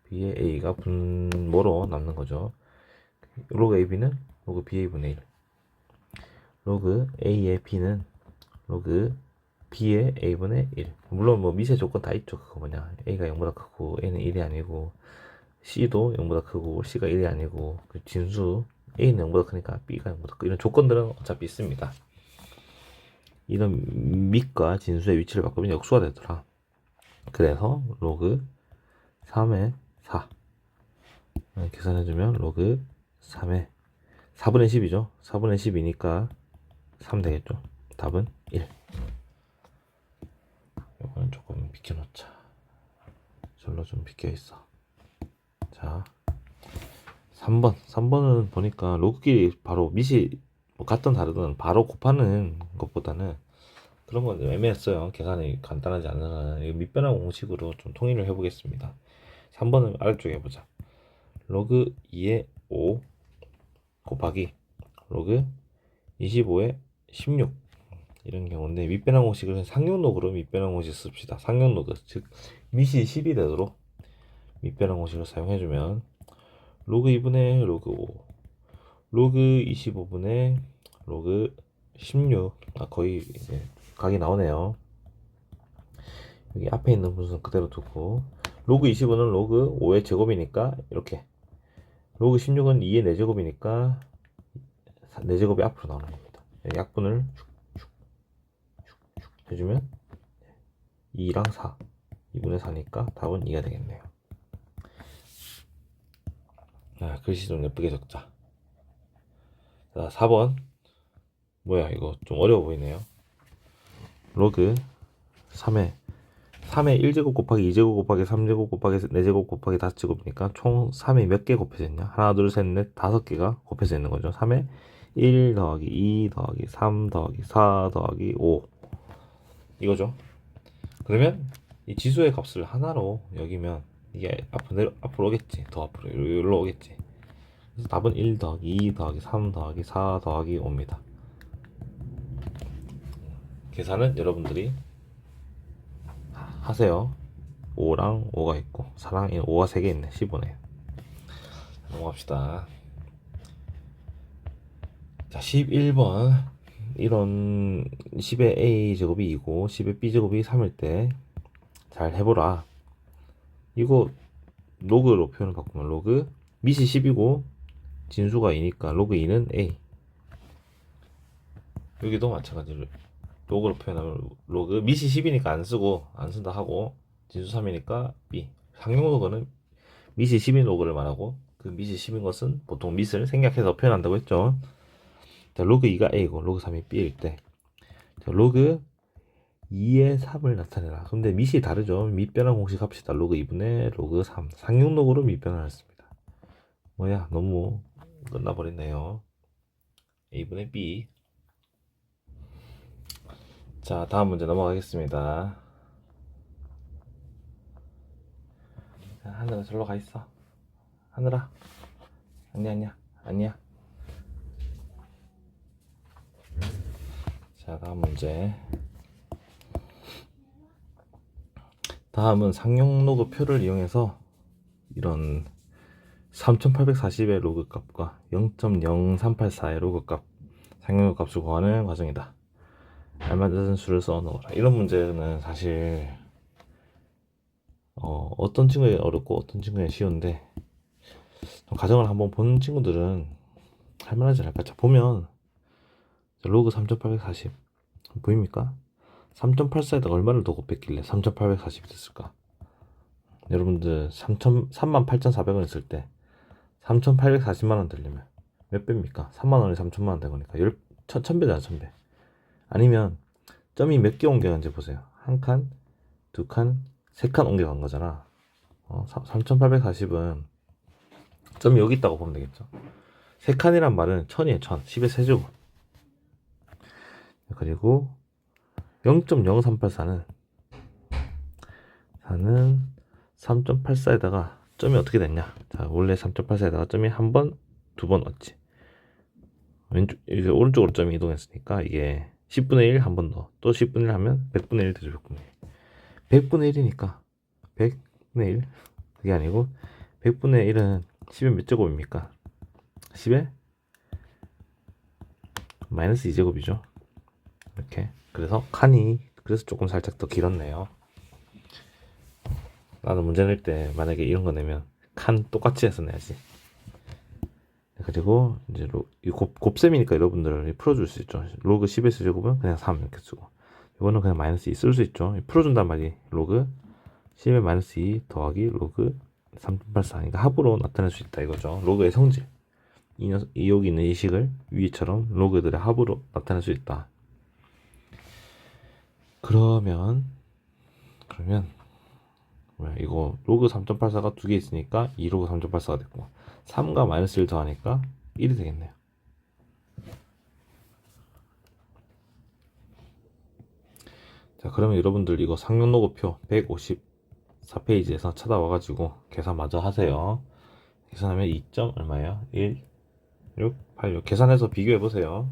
B의 A가 분모로 남는 거죠. 로그 AB는 로그 B의 분의 1 로그 A의 B는 로그 B의 A분의 1 물론 뭐 미세 조건 다 있죠. 그거 뭐냐 A가 0보다 크고 A는 1이 아니고 C도 0보다 크고 C가 1이 아니고 그 진수 A는 0보다 크니까 B가 0보다 크고 이런 조건들은 어차피 있습니다. 이런 밑과 진수의 위치를 바꾸면 역수가 되더라. 그래서 로그 3의 4 계산해주면 로그 3의 4분의 10이죠. 4분의 10이니까 3 되겠죠. 답은 1. 이거는 조금 비켜놓자. 절로 좀 비켜있어. 자 3번은 보니까 로그끼리 바로 밑이 뭐 같든 다르든 바로 곱하는 것보다는 그런 건 애매했어요. 계산이 간단하지 않은 한 밑변환 공식으로 좀 통일을 해보겠습니다. 3번은 아래쪽에 해보자. 로그 2의 5 곱하기 로그 25의 16 이런 경우인데 밑변환 공식을 상용로그로 밑변환 공식 씁시다. 상용로그 즉 밑이 10이 되도록 밑변환 공식을 사용해주면 로그 2분의 로그 5 로그 25분의 로그 16 거의 이제 각이 나오네요. 여기 앞에 있는 분수는 그대로 두고 로그 25는 로그 5의 제곱이니까 이렇게 로그 16은 2의 4제곱이니까 4제곱이 앞으로 나오는 겁니다. 약분을 해주면 2랑 4 2분의 4니까 답은 2가 되겠네요. 자, 글씨 좀 예쁘게 적자. 자 4번 뭐야 이거 좀 어려워 보이네요. 로그 3의 1제곱 곱하기 2제곱 곱하기 3제곱 곱하기 4제곱 곱하기 5제곱이니까 총 3에 몇 개 곱해져 있냐? 하나 둘 셋 넷 5개가 곱해져 있는 거죠. 3에 1 더하기 2 더하기 3 더하기 4 더하기 5 이거죠. 그러면 이 지수의 값을 하나로 여기면 이게 앞으로 오겠지. 더 앞으로 여기로 오겠지. 그래서 답은 1 더하기 2 더하기 3 더하기 4 더하기 5입니다. 계산은 여러분들이 하세요. 5랑 5가 있고 4랑 5가 3개 있네. 15네. 넘어갑시다. 자 11번 이런 10의 a제곱이 2고 10의 b제곱이 3일 때 잘 해보라. 이거 로그로 표현을 바꾸면 로그 밑이 10이고 진수가 2니까 로그 2는 a. 여기도 마찬가지로 로그로 표현하면 로그 밑이 10이니까 안 쓴다 하고 진수 3이니까 b. 상용 로그는 밑이 10인 로그를 말하고 그 밑이 10인 것은 보통 밑을 생략해서 표현한다고 했죠. 자, 로그 2가 a고 로그 3이 b일 때 자, 로그 2의 3을 나타내라. 근데 밑이 다르죠. 밑변환 공식 합시다. 로그 2분의 로그 3 상용 로그로 밑변환을 했습니다. 뭐야 너무 끝나버렸네요. a분의 b. 자, 다음 문제 넘어가겠습니다. 하늘아, 절로 가 있어. 하늘아. 아니야. 자, 다음 문제. 다음은 상용로그 표를 이용해서 이런 3840의 로그 값과 0.0384의 로그 값, 상용로 값을 구하는 과정이다. 알맞은 수를 써 넣어라. 이런 문제는 사실 어떤 친구에 어렵고 어떤 친구에 쉬운데, 가정을 한번 본 친구들은 할만하지 않을까. 자, 보면 로그 3840 보입니까? 3.84에다가 얼마를 더 곱했길래 3840이 됐을까? 여러분들 38,400원 했을 때 3,840만원 되려면 몇 배입니까? 3만원에 3천만원 된 거니까 1000배잖아. 1000배. 아니면 점이 몇 개 옮겨간지 보세요. 한 칸, 두 칸, 세 칸 옮겨간 거잖아. 3840은 점이 여기 있다고 보면 되겠죠. 세 칸이란 말은 1000이에요. 1000. 10의 세제곱. 그리고 0.0384는 3.84에다가 점이 어떻게 됐냐. 자, 원래 3.84에다가 점이 한 번, 두 번 왔지. 왼쪽, 이제 오른쪽으로 점이 이동했으니까 이게 10분의 1 한 번 더. 또 10분의 1 하면 100분의 1 되죠. 100분의 1. 100분의 1이니까 100분의 1. 그게 아니고 100분의 1은 10의 몇 제곱입니까? 10의 마이너스 2제곱이죠. 이렇게. 그래서 칸이 그래서 조금 살짝 더 길었네요. 나는 문제 낼 때 만약에 이런 거 내면 칸 똑같이 해서 내야지. 그리고 이제 곱셈이니까 여러분들 풀어줄 수 있죠. 로그 10의 세제곱은 그냥 3 이렇게 쓰고, 이거는 그냥 마이너스 2 쓸 수 있죠. 풀어준단 말이 로그 10의 마이너스 2 더하기 로그 3.84. 그러니까 합으로 나타낼 수 있다 이거죠. 로그의 성질. 여기 있는 이 식을 위처럼 로그들의 합으로 나타낼 수 있다. 그러면 뭐야, 이거 로그 3.84가 두 개 있으니까 2 로그 3.84가 됐고, 3과 마이너스 1 더하니까 1이 되겠네요. 자, 그러면 여러분들 이거 상용로그표 154페이지에서 찾아와가지고 계산 마저 하세요. 계산하면 2. 얼마예요? 1, 6, 8, 6. 계산해서 비교해보세요.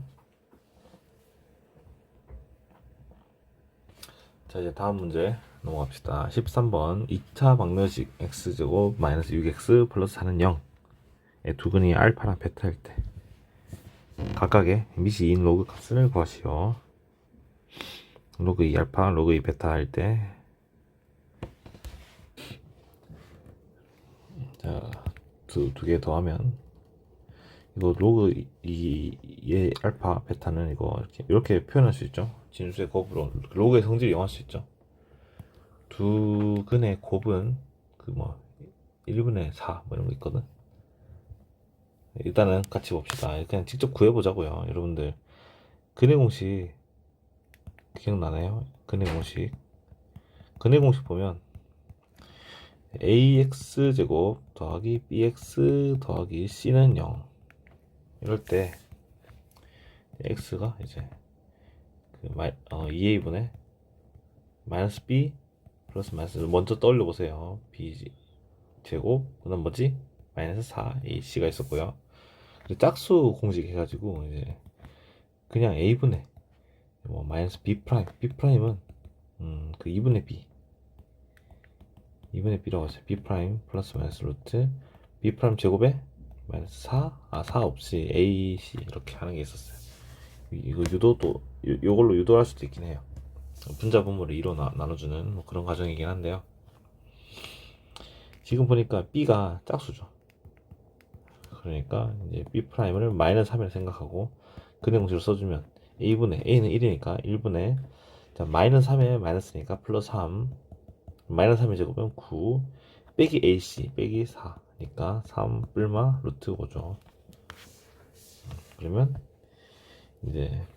자, 이제 다음 문제 넘어갑시다. 13번 2차 방정식 x제곱 마이너스 6x 플러스 4는 0의 두 근이 알파랑 베타일 때 각각의 미시 2인 로그 값을 구하시오. 로그 2 알파, 로그 2 베타 할 때, 자, 두 개 더하면 이거 로그 2의 알파, 베타는 이거 이렇게 표현할 수 있죠. 진수의 곱으로 로그의 성질을 이용할 수 있죠. 두 근의 곱은 1분의 4 이런 거 있거든. 일단은 같이 봅시다. 그냥 직접 구해보자고요. 여러분들 근의 공식 기억나나요? 근의 공식 보면 ax제곱 더하기 bx 더하기 c는 0. 이럴 때 x가 이제 2a분의 마이너스 b 플러스 마이너스를 먼저 떠올려 보세요. b 제곱 그다음 뭐지? 마이너스 4ac가 있었고요. 짝수 공식 해가지고 이제 그냥 a분의 마이너스 b 프라임, b 프라임은 그 2분의 b라고 하죠. b 프라임 플러스 마이너스 루트 b 프라임 제곱에 마이너스 4, 4 없이 ac 이렇게 하는 게 있었어요. 이거 유도도 요걸로 유도할 수도 있긴 해요. 분자 분모를 2로 나눠주는 그런 과정이긴 한데요. 지금 보니까 b가 짝수죠. 그러니까 이제 b 프라임을 마이너스 3이라 생각하고 근의 공식을 써주면 a분의 a는 1이니까 1분의 마이너스 3에 마이너스니까 플러스 3 마이너스 3의 제곱은 9 빼기 ac 빼기 4니까 3 뿔마 루트 5죠. 그러면 이제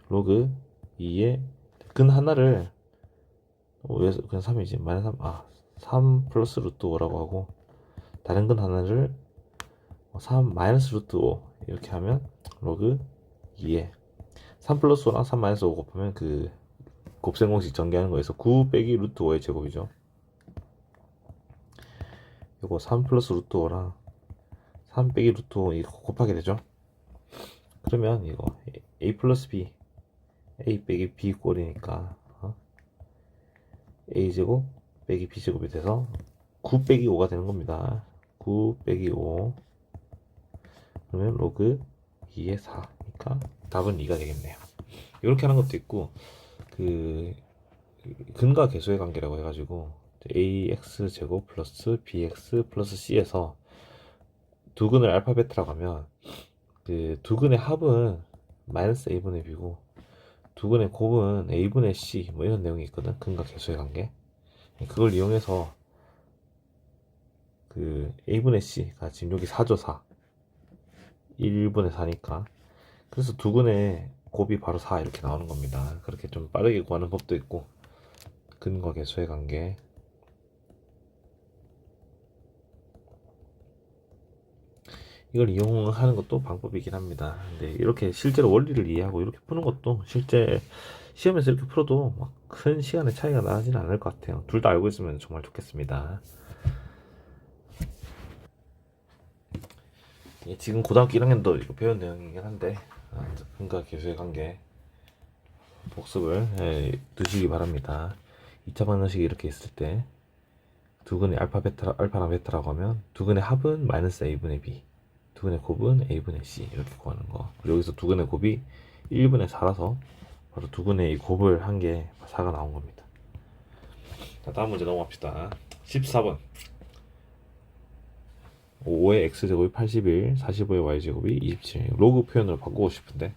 로그 2의 근 하나를 왜 그냥 3이지 마이너스 3 플러스 루트 5라고 하고, 다른 근 하나를 3 마이너스 루트 5 이렇게 하면 로그 2에 3 플러스 5랑 3 마이너스 5 곱하면 그 곱셈 공식 전개하는 거에서 9 빼기 루트 5의 제곱이죠. 이거 3 플러스 루트 5랑 3 빼기 루트 5 이거 곱하게 되죠. 그러면 이거 a 플러스 b a 빼기 b 꼴이니까 a 제곱 빼기 b 제곱이 돼서 9 빼기 5가 되는 겁니다. 9 빼기 5 그러면 로그 2의 4니까 답은 2가 되겠네요. 이렇게 하는 것도 있고 그 근과 계수의 관계라고 해가지고 ax 제곱 플러스 bx 플러스 c에서 두 근을 알파 베타라고 하면 그 두 근의 합은 마이너스 a분의 b고 두 근의 곱은 a분의 c 뭐 이런 내용이 있거든. 근과 계수의 관계. 그걸 이용해서 그 a분의 c가 지금 여기 4죠. 4 1분의 4니까 그래서 두 근의 곱이 바로 4 이렇게 나오는 겁니다. 그렇게 좀 빠르게 구하는 법도 있고 근과 계수의 관계 이걸 이용하는 것도 방법이긴 합니다. 근데 이렇게 실제로 원리를 이해하고 이렇게 푸는 것도 실제 시험에서 이렇게 풀어도 막 큰 시간의 차이가 나진 않을 것 같아요. 둘 다 알고 있으면 정말 좋겠습니다. 지금 고등학교 1학년도 이거 배운 내용이긴 한데 근과 계수의 관계 복습을 두시기 바랍니다. 2차 방정식이 이렇게 있을 때 두 근의 알파랑 베타라고 하면 두 근의 합은 마이너스 a분의 b 두 근의 곱은 a분의 c 이렇게 구하는 거. 여기서 두 근의 곱이 1분의 4라서 바로 두 근의 이 곱을 한 게 4가 나온 겁니다. 자, 다음 문제 넘어갑시다. 14번 5의 x제곱이 81 45의 y제곱이 27 로그 표현으로 바꾸고 싶은데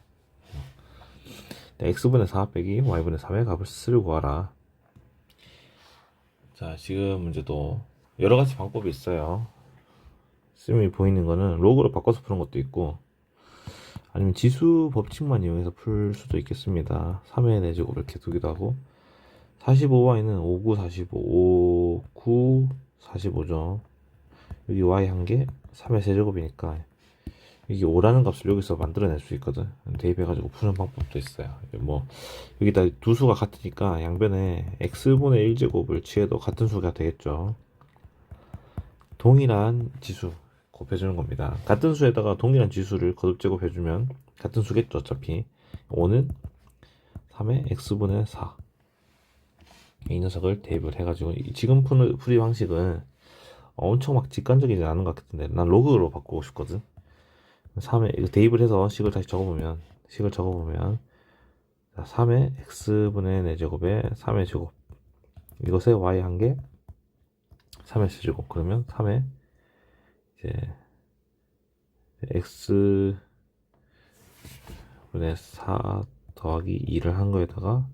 x분의 4 빼기 y분의 3의 값을 스스로 구하라. 자, 지금 문제도 여러가지 방법이 있어요. 쌤이 보이는 거는 로그로 바꿔서 푸는 것도 있고 아니면 지수 법칙만 이용해서 풀 수도 있겠습니다. 3의 4제곱 이렇게 두기도 하고 45y는 59 45 5 9 45죠. 여기 y 한 개 3의 세제곱이니까 이게 5라는 값을 여기서 만들어낼 수 있거든. 대입해가지고 푸는 방법도 있어요. 뭐 여기다 두 수가 같으니까 양변에 x분의 1제곱을 취해도 같은 수가 되겠죠. 동일한 지수 곱해주는 겁니다. 같은 수에다가 동일한 지수를 거듭 제곱해주면 같은 수겠죠. 어차피 5는 3의 x분의 4 이 녀석을 대입을 해가지고 지금 푸는 풀이 방식은 엄청 막 직관적이지 않은 것 같은데 난 로그로 바꾸고 싶거든. 3의 대입을 해서 식을 다시 적어보면 3의 x분의 4제곱에 3의 제곱 이것에 y 한 개 3의 세제곱 그러면 3의 이제 x분의 4 더하기 2를 한 거에다가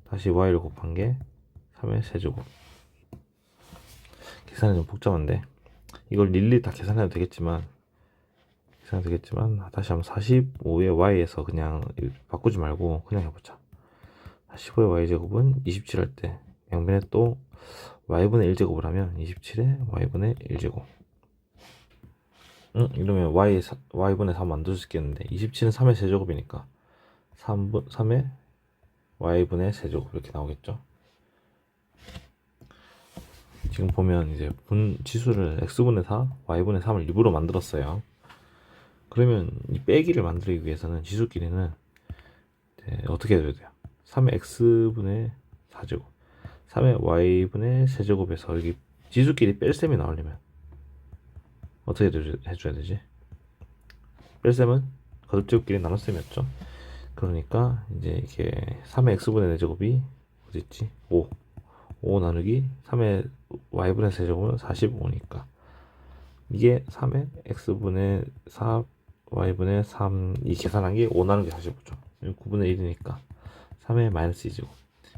다시 y를 곱한 게 3의 세제곱. 계산이 좀 복잡한데 이걸 일일이 다 계산해도 되겠지만 다시 한번 45의 y에서 그냥 바꾸지 말고 그냥 해보자. 45의 y제곱은 27 할 때 양변에 또 y분의 1제곱을 하면 27의 y분의 1제곱. 이러면 y분의 3 만들 수 있겠는데 27은 3의 세제곱이니까 3의 y분의 세제곱 이렇게 나오겠죠. 지금 보면 이제 지수를 x분의 4, y분의 3을 일부러 만들었어요. 그러면 이 빼기를 만들기 위해서는 지수끼리는 어떻게 해야 돼요? 3의 x분의 4제곱 3의 y분의 세제곱에서 여기 지수끼리 뺄셈이 나오려면 어떻게 해줘야 되지? 뺄셈은 거듭제곱끼리 나눗셈이었죠. 그러니까 이제 이게 3의 x분의 4제곱이 어딨지? 5 나누기 3의 y분의 세제곱은 45니까 이게 3의 x분의 4 y분의 3 이 계산한 게 5 나누기 45죠. 9분의 1이니까 3의 마이너스 2제곱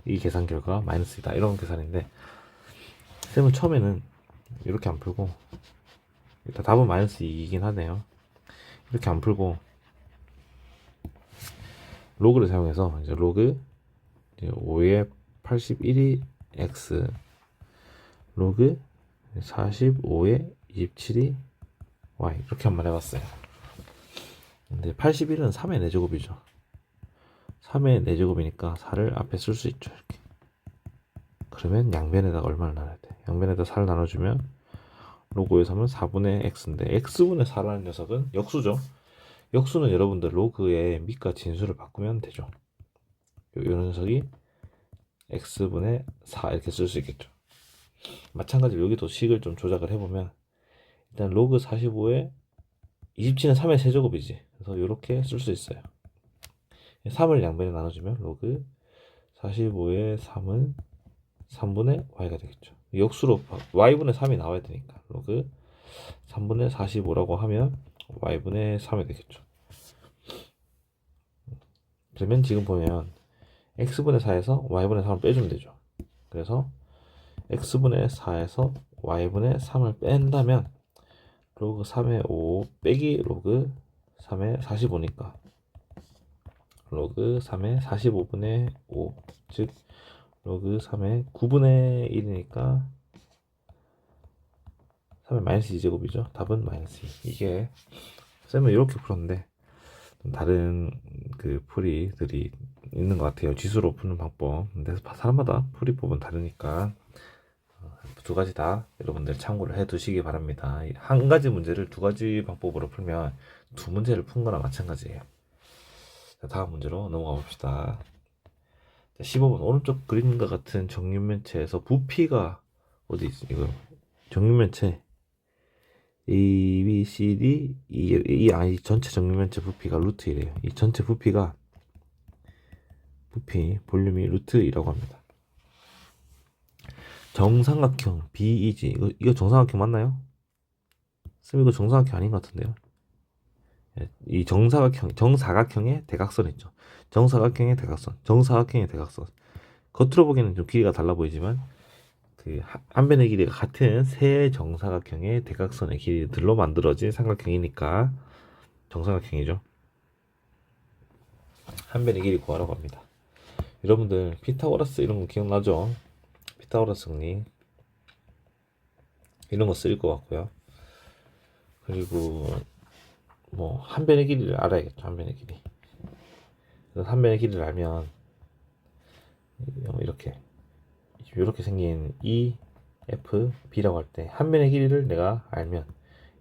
이 계산 결과가 마이너스 2다 이런 계산인데 쌤은 처음에는 이렇게 안 풀고 일단 답은 마이너스 2이긴 하네요. 이렇게 안 풀고 로그를 사용해서 이제 로그 5의 81이 x 로그 45의 27이 y 이렇게 한번 해봤어요. 근데 81은 3의 4제곱이죠. 3의 4제곱이니까 4를 앞에 쓸 수 있죠. 이렇게. 그러면 양변에다가 얼마를 나눠야 돼? 양변에다 4를 나눠주면 로그에서 하면 4분의 x인데 x분의 4라는 녀석은 역수죠. 역수는 여러분들 로그의 밑과 진수를 바꾸면 되죠. 이 녀석이 x분의 4 이렇게 쓸 수 있겠죠. 마찬가지로 여기도 식을 좀 조작을 해보면 일단 로그 45에 27은 3의 세제곱이지. 그래서 이렇게 쓸 수 있어요. 3을 양변에 나눠주면 로그 45의 3은 3분의 y가 되겠죠. 역수로 y분의 3이 나와야 되니까 로그 3분의 45라고 하면 y분의 3이 되겠죠. 그러면 지금 보면 x분의 4에서 y분의 3을 빼주면 되죠. 그래서 x분의 4에서 y분의 3을 뺀다면 로그 3의 5 빼기 로그 3의 45니까 로그 3의 45분의 5 즉 로그 3의 9분의 1이니까 3의 마이너스 2제곱이죠. 답은 마이너스 2. 이게 쌤은 이렇게 풀었는데 다른 그 풀이들이 있는 것 같아요. 지수로 푸는 방법. 근데 사람마다 풀이법은 다르니까 두 가지 다 여러분들 참고를 해 두시기 바랍니다. 한 가지 문제를 두 가지 방법으로 풀면 두 문제를 푼 거나 마찬가지예요. 자, 다음 문제로 넘어가 봅시다. 15번 오른쪽 그림과 같은 정육면체에서 부피가 어디 있어? 이거 정육면체 A, B, C, D 이 전체 정육면체 부피가 루트 1이에요. 이 전체 부피 볼륨이 루트 2라고 합니다. 정삼각형 BEG 이거 정삼각형 맞나요? 쌤 이거 정삼각형 아닌 것 같은데요. 이 정사각형의 대각선 있죠. 정사각형의 대각선. 겉으로 보기에는 좀 길이가 달라 보이지만 그 한 변의 길이가 같은 세 정사각형의 대각선의 길이들로 만들어진 삼각형이니까 정사각형이죠. 한 변의 길이 구하라고 합니다. 여러분들 피타고라스 이런 거 기억나죠? 피타고라스 정리 이런 거 쓸 것 같고요. 그리고 뭐 한 변의 길이를 알아야겠죠. 한 변의 길이. 그래서 한 변의 길이를 알면 이렇게 생긴 EFB라고 할 때 한 변의 길이를 내가 알면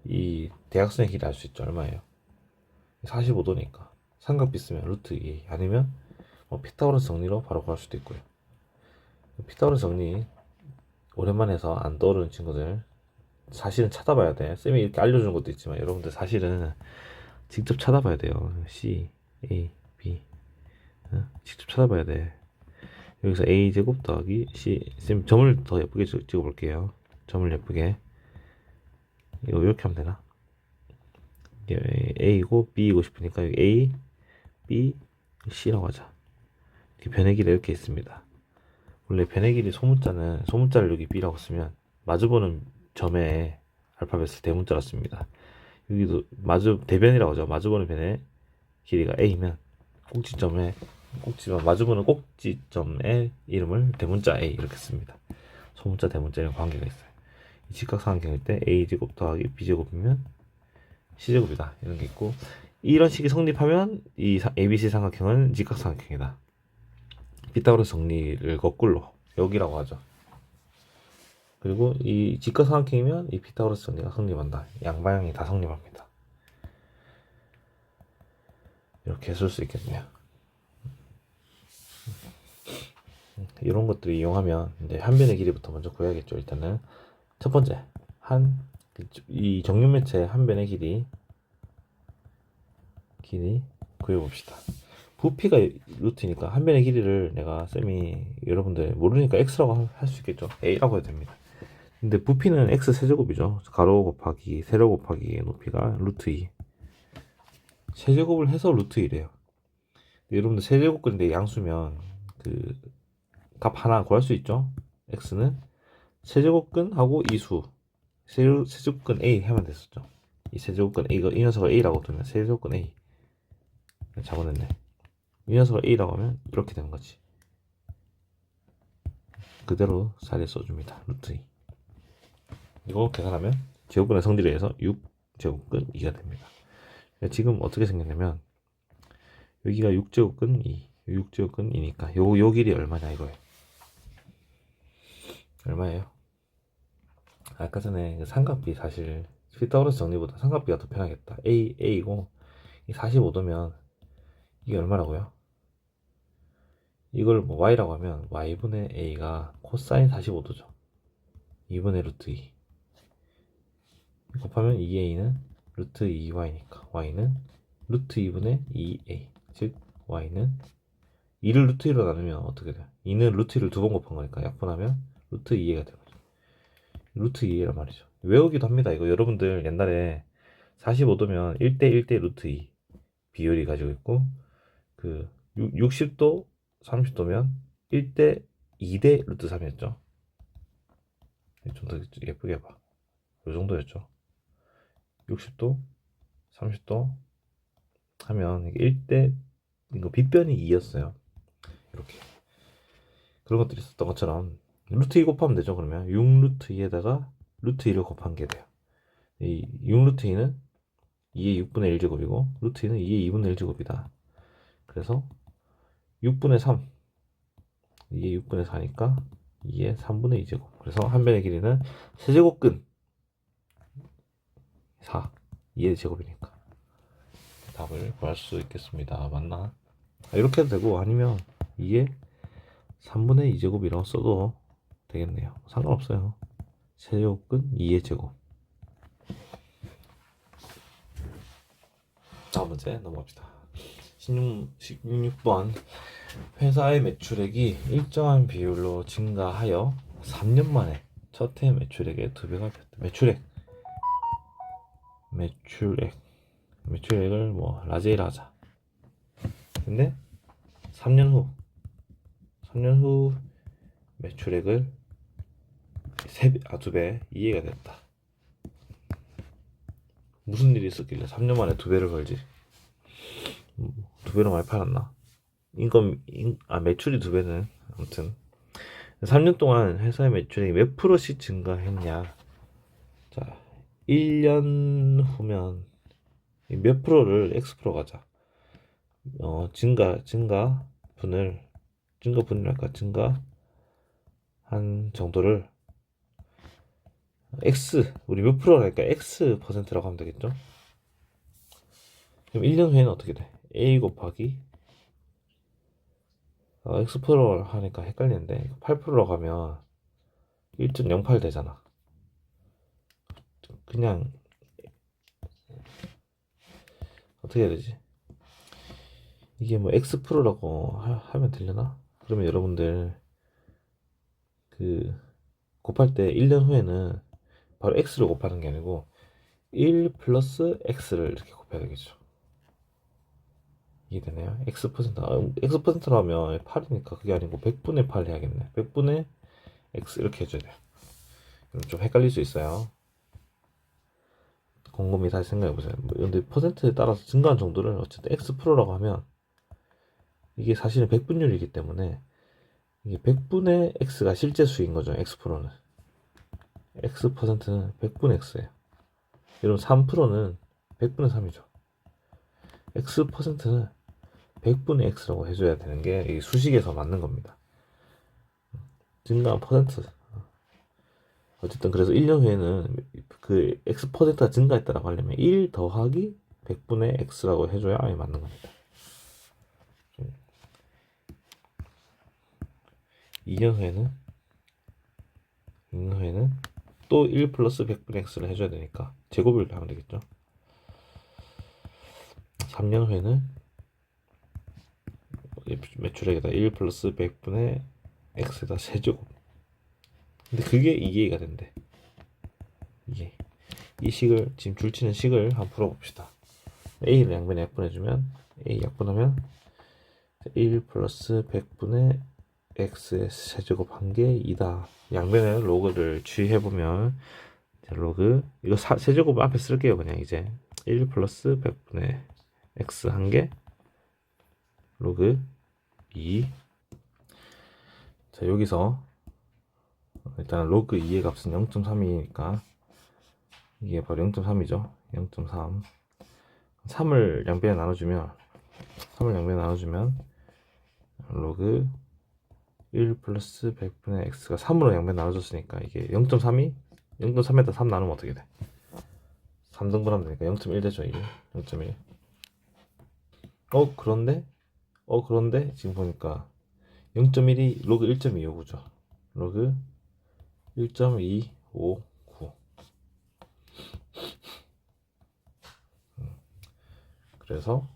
이 대각선의 길이 알 수 있죠. 얼마예요? 45도니까 삼각비 쓰면 루트 2 아니면 피타고라스 정리로 바로 구할 수도 있고요. 피타고라스 정리 오랜만에 해서 안 떠오르는 친구들 사실은 찾아봐야 돼. 쌤이 이렇게 알려주는 것도 있지만 여러분들 사실은 직접 찾아봐야 돼요. C, A, B 직접 찾아봐야 돼. 여기서 A제곱 더하기 C 쌤 점을 더 예쁘게 찍어볼게요. 점을 예쁘게 이렇게 하면 되나? A이고 B이고 싶으니까 여기 A, B, C라고 하자. 이렇게 변의 길이 이렇게 있습니다. 원래 변의 길이 소문자를 여기 B라고 쓰면 마주보는 점에 알파벳을 대문자로 씁니다. 여기도 대변이라고 하죠. 마주보는 변의 길이가 A면 마주보는 꼭지점의 이름을 대문자 A 이렇게 씁니다. 소문자 대문자 이런 관계가 있어요. 이 직각삼각형일 때 A제곱 더하기 B제곱이면 C제곱이다 이런 게 있고 이런 식이 성립하면 이 ABC 삼각형은 직각삼각형이다. 피타고라스 정리를 거꾸로 여기라고 하죠. 그리고 이 직각삼각형이면 이 피타고라스 정리가 성립한다. 양방향이 다 성립합니다. 이렇게 쓸 수 있겠네요. 이런 것들을 이용하면 이제 한 변의 길이부터 먼저 구해야겠죠. 일단은 첫 번째 이 정육면체의 한 변의 길이 구해봅시다. 부피가 루트니까 한 변의 길이를 내가 쌤이 여러분들 모르니까 x라고 할 수 있겠죠. a라고 해도 됩니다. 근데 부피는 x 세제곱이죠. 가로 곱하기 세로 곱하기 높이가 루트 2 세제곱을 해서 루트 1이에요. 여러분들 세제곱근데 양수면 그 값 하나 구할 수 있죠. x는 세제곱근하고 이수 세제곱근 a 하면 됐었죠. 이 세제곱근 a 이 녀석을 a라고 두면 세제곱근 a 잡아냈네. 이 녀석을 a라고 하면 이렇게 되는 거지. 그대로 자리에 써줍니다. 루트 2 이거 계산하면 제곱근의 성질에 의해서 6제곱근 2가 됩니다. 지금 어떻게 생겼냐면 여기가 6제곱근 2 6제곱근 2니까 요 길이 얼마냐 이거예요. 얼마예요? 아까 전에 그 삼각비 사실 피타고라스 정리보다 삼각비가 더 편하겠다. A고 45도면 이게 얼마라고요? 이걸 뭐 Y라고 하면 Y분의 A가 코사인 45도죠. 2분의 루트 2 곱하면 2A는 루트 2Y니까 Y는 루트 2분의 2A, 즉 Y는 2를 루트 2로 나누면 어떻게 돼요? 2는 루트 2를 두 번 곱한 거니까 약분하면 루트 2A가 되는 거죠. 루트 2A란 말이죠. 외우기도 합니다. 이거 여러분들 옛날에 45도면 1대 1대 루트 2 비율이 가지고 있고, 그 60도 30도면 1대 2대 루트 3이었죠. 좀 더 예쁘게 해봐. 이 정도였죠. 60도 30도 하면 1대 이거 빗변이 2였어요. 이렇게 그런 것들이 있었던 것처럼 루트 2 곱하면 되죠. 그러면 6루트 2에다가 루트 2를 곱한 게 돼요. 이 6루트 2는 2의 6분의 1제곱이고 루트 2는 2의 2분의 1제곱이다. 그래서 6분의 3 2의 6분의 4니까 2의 3분의 2제곱. 그래서 한 변의 길이는 세제곱근 4 2의 제곱이니까 답을 구할 수 있겠습니다. 맞나? 이렇게 해도 되고 아니면 2의 3분의 2제곱이라고 써도 되겠네요. 상관없어요. 세제곱근 2의 제곱. 다음 문제 넘어갑시다. 16번 회사의 매출액이 일정한 비율로 증가하여 3년 만에 첫 해 매출액의 2배가 되었다. 매출액을 뭐 라제이라 하자. 근데 3년 후 매출액을 2배 이해가 됐다. 무슨 일이 있었길래 3년 만에 2배를 벌지? 2배로 많이 팔았나? 매출이 2배는 아무튼 3년 동안 회사의 매출이 몇 프로씩 증가했냐? 자, 1년 후면 몇 프로를 X% 가자. 증가한 정도를 X, 우리 몇 프로라니까 X 퍼센트라고 하면 되겠죠? 그럼 1년 후에는 어떻게 돼? A 곱하기 X 프로 하니까 헷갈리는데 8%로 가면 1.08 되잖아. 그냥 어떻게 해야 되지? 이게 뭐 X 프로라고 하면 되려나? 그러면 여러분들 그 곱할 때 1년 후에는 바로 X를 곱하는 게 아니고 1 플러스 X를 이렇게 곱해야 되겠죠. 이게 되네요. X 퍼센트. X 퍼센트로 하면 8이니까 그게 아니고 100분의 8 해야겠네. 100분의 X 이렇게 해줘야 돼요. 그럼 좀 헷갈릴 수 있어요. 곰곰이 다시 생각해보세요. 근데 퍼센트에 따라서 증가한 정도를 어쨌든 X 프로라고 하면 이게 사실은 100분율이기 때문에 이게 100분의 X가 실제 수인 거죠. X 프로는. X 퍼센트는 100분의 X예요. 여러분 3%는 100분의 3이죠. X 퍼센트는 100분의 X라고 해줘야 되는 게 이 수식에서 맞는 겁니다. 증가한 퍼센트. 어쨌든 그래서 1년 후에는 그 X 퍼센트가 증가했다라고 하려면 1 더하기 100분의 X라고 해줘야 맞는 겁니다. 2년 후에는 또 1 플러스 100분의 X를 해줘야 되니까 제곱을 하면 되겠죠. 3년 후에는 매출액에다 1 플러스 100분의 X에다 세제곱. 근데 그게 2A가 된대. 이 식을 지금 줄치는 식을 한번 풀어봅시다. A를 양변에 약분해주면 A 약분하면 1 플러스 100분의 X의 세제곱 한 게 2다. 양변에 로그를 취해보면 로그 이거 세제곱 앞에 쓸게요. 그냥 이제 1 플러스 100분의 X 한 게 로그 2. 자, 여기서 일단 로그 2의 값은 0.3이니까 이게 바로 0.3이죠. 0.3. 3을 양변에 나눠주면 로그 1 플러스 100분의 x가 3으로 양변 나눠졌으니까 이게 0.3이 0.3에다 3 나누면 어떻게 돼? 3등분 하면 되니까 0.1 되죠. 이게 0.1. 그런데 지금 보니까 0.1이 로그 1.259죠. 로그 1.259. 그래서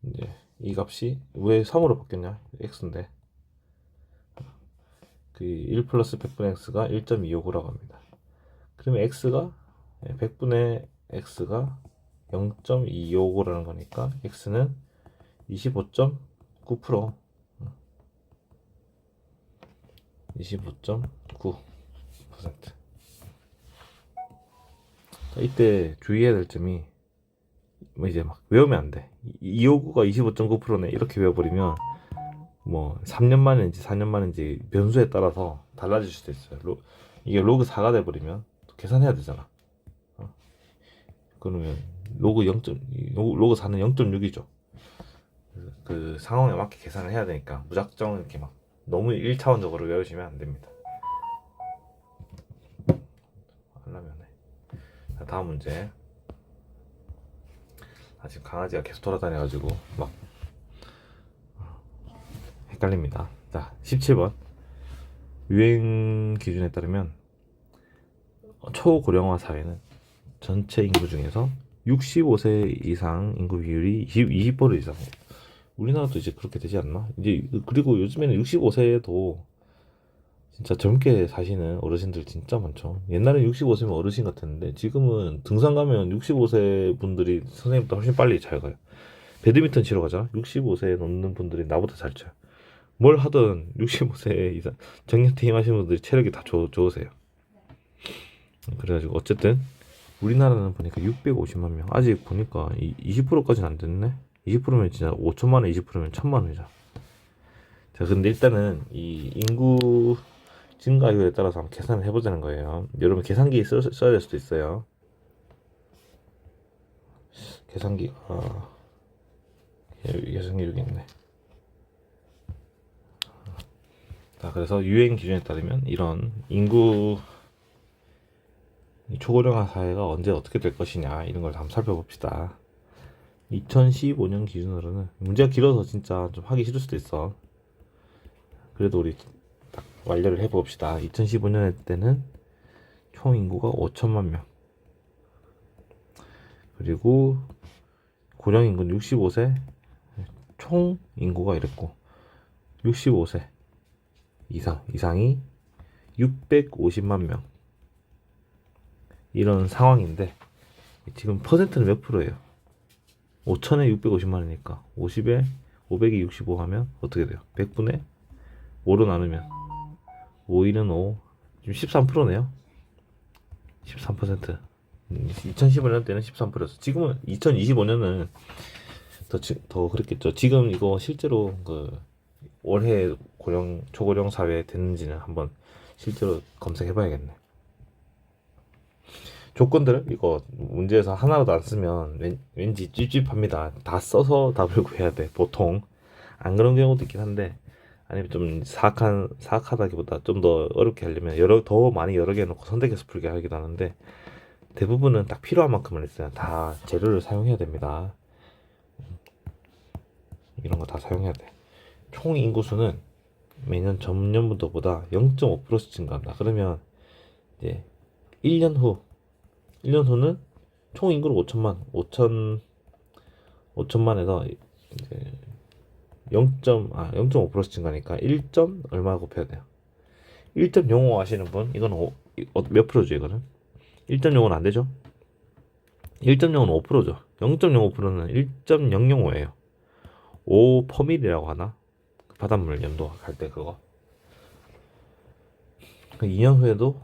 이제 이 값이 왜 3으로 바뀌었냐? x인데 그 1 플러스 100분의 x가 1.259라고 합니다. 그러면 x가 100분의 x가 0.259라는 거니까 x는 25.9%. 25.9%. 이때 주의해야 될 점이 뭐 이제 막 외우면 안 돼. 259가 25.9%네 이렇게 외워버리면 뭐 3년 만인지 4년 만인지 변수에 따라서 달라질 수도 있어요. 이게 로그 4가 돼버리면 계산해야 되잖아. 그러면 로그 0. 로그 4는 0.6이죠. 그 상황에 맞게 계산을 해야 되니까 무작정 이렇게 막 너무 1차원적으로 외우시면 안 됩니다. 하려면 자, 다음 문제. 지금 강아지가 계속 돌아다녀가지고 막 헷갈립니다. 자, 17번. 유행 기준에 따르면 초고령화 사회는 전체 인구 중에서 65세 이상 인구 비율이 20% 이상. 우리나라도 이제 그렇게 되지 않나? 이제 그리고 요즘에는 65세에도 진짜 젊게 사시는 어르신들 진짜 많죠. 옛날에 65세면 어르신 같았는데 지금은 등산 가면 65세 분들이 선생님보다 훨씬 빨리 잘 가요. 배드민턴 치러 가잖아. 65세 넘는 분들이 나보다 잘 쳐요. 뭘 하든 65세 이상 정년퇴임 하시는 분들이 체력이 다 좋으세요. 그래가지고 어쨌든 우리나라는 보니까 650만 명. 아직 보니까 20%까지는 안 됐네. 20%면 진짜 5천만 원, 20%면 1천만 원이잖아. 자, 근데 일단은 이 인구 증가율에 따라서 한번 계산을 해보자는 거예요. 여러분 계산기 써야 될 수도 있어요. 계산기가 계산기 여기 있네. 자, 그래서 유행 기준에 따르면 이런 인구 초고령화 사회가 언제 어떻게 될 것이냐 이런 걸 한번 살펴봅시다. 2015년 기준으로는 문제가 길어서 진짜 좀 하기 싫을 수도 있어. 그래도 우리 딱 완료를 해봅시다. 2015년 때는 총 인구가 5천만 명. 그리고 고령 인구는 65세. 총 인구가 이랬고 65세 이상이 650만 명. 이런 상황인데 지금 퍼센트는 몇 프로예요? 5천에 650만이니까 50에 500이 65 하면 어떻게 돼요? 100분의 5로 나누면 5, 2는 5 지금 13%네요 13%. 2015년 때는 13%였어. 지금은 2025년은 더 그랬겠죠. 지금 이거 실제로 그 올해 초고령 사회 됐는지는 한번 실제로 검색해 봐야겠네. 조건들 이거 문제에서 하나라도 안 쓰면 왠지 찝찝합니다. 다 써서 답을 구해야 돼. 보통 안 그런 경우도 있긴 한데 아니면 좀 사악하다기보다 좀 더 어렵게 하려면 더 많이 여러 개 놓고 선택해서 풀게 하기도 하는데 대부분은 딱 필요한 만큼만 있어요. 다 재료를 사용해야 됩니다. 이런 거 다 사용해야 돼. 총 인구수는 매년 전년도보다 0.5%씩 증가한다. 그러면 이제 1년 후는 총 인구를 5천만에서 이제 0.5%씩 증가니까 1. 얼마 곱해야 돼요? 1.05 하시는 분 이건 몇 프로죠 이거는? 1.05는 안 되죠? 1.05는 5%죠. 0.05%는 1.005예요. 5%이라고 하나? 바닷물 연도 갈 때 그거. 2년 후에도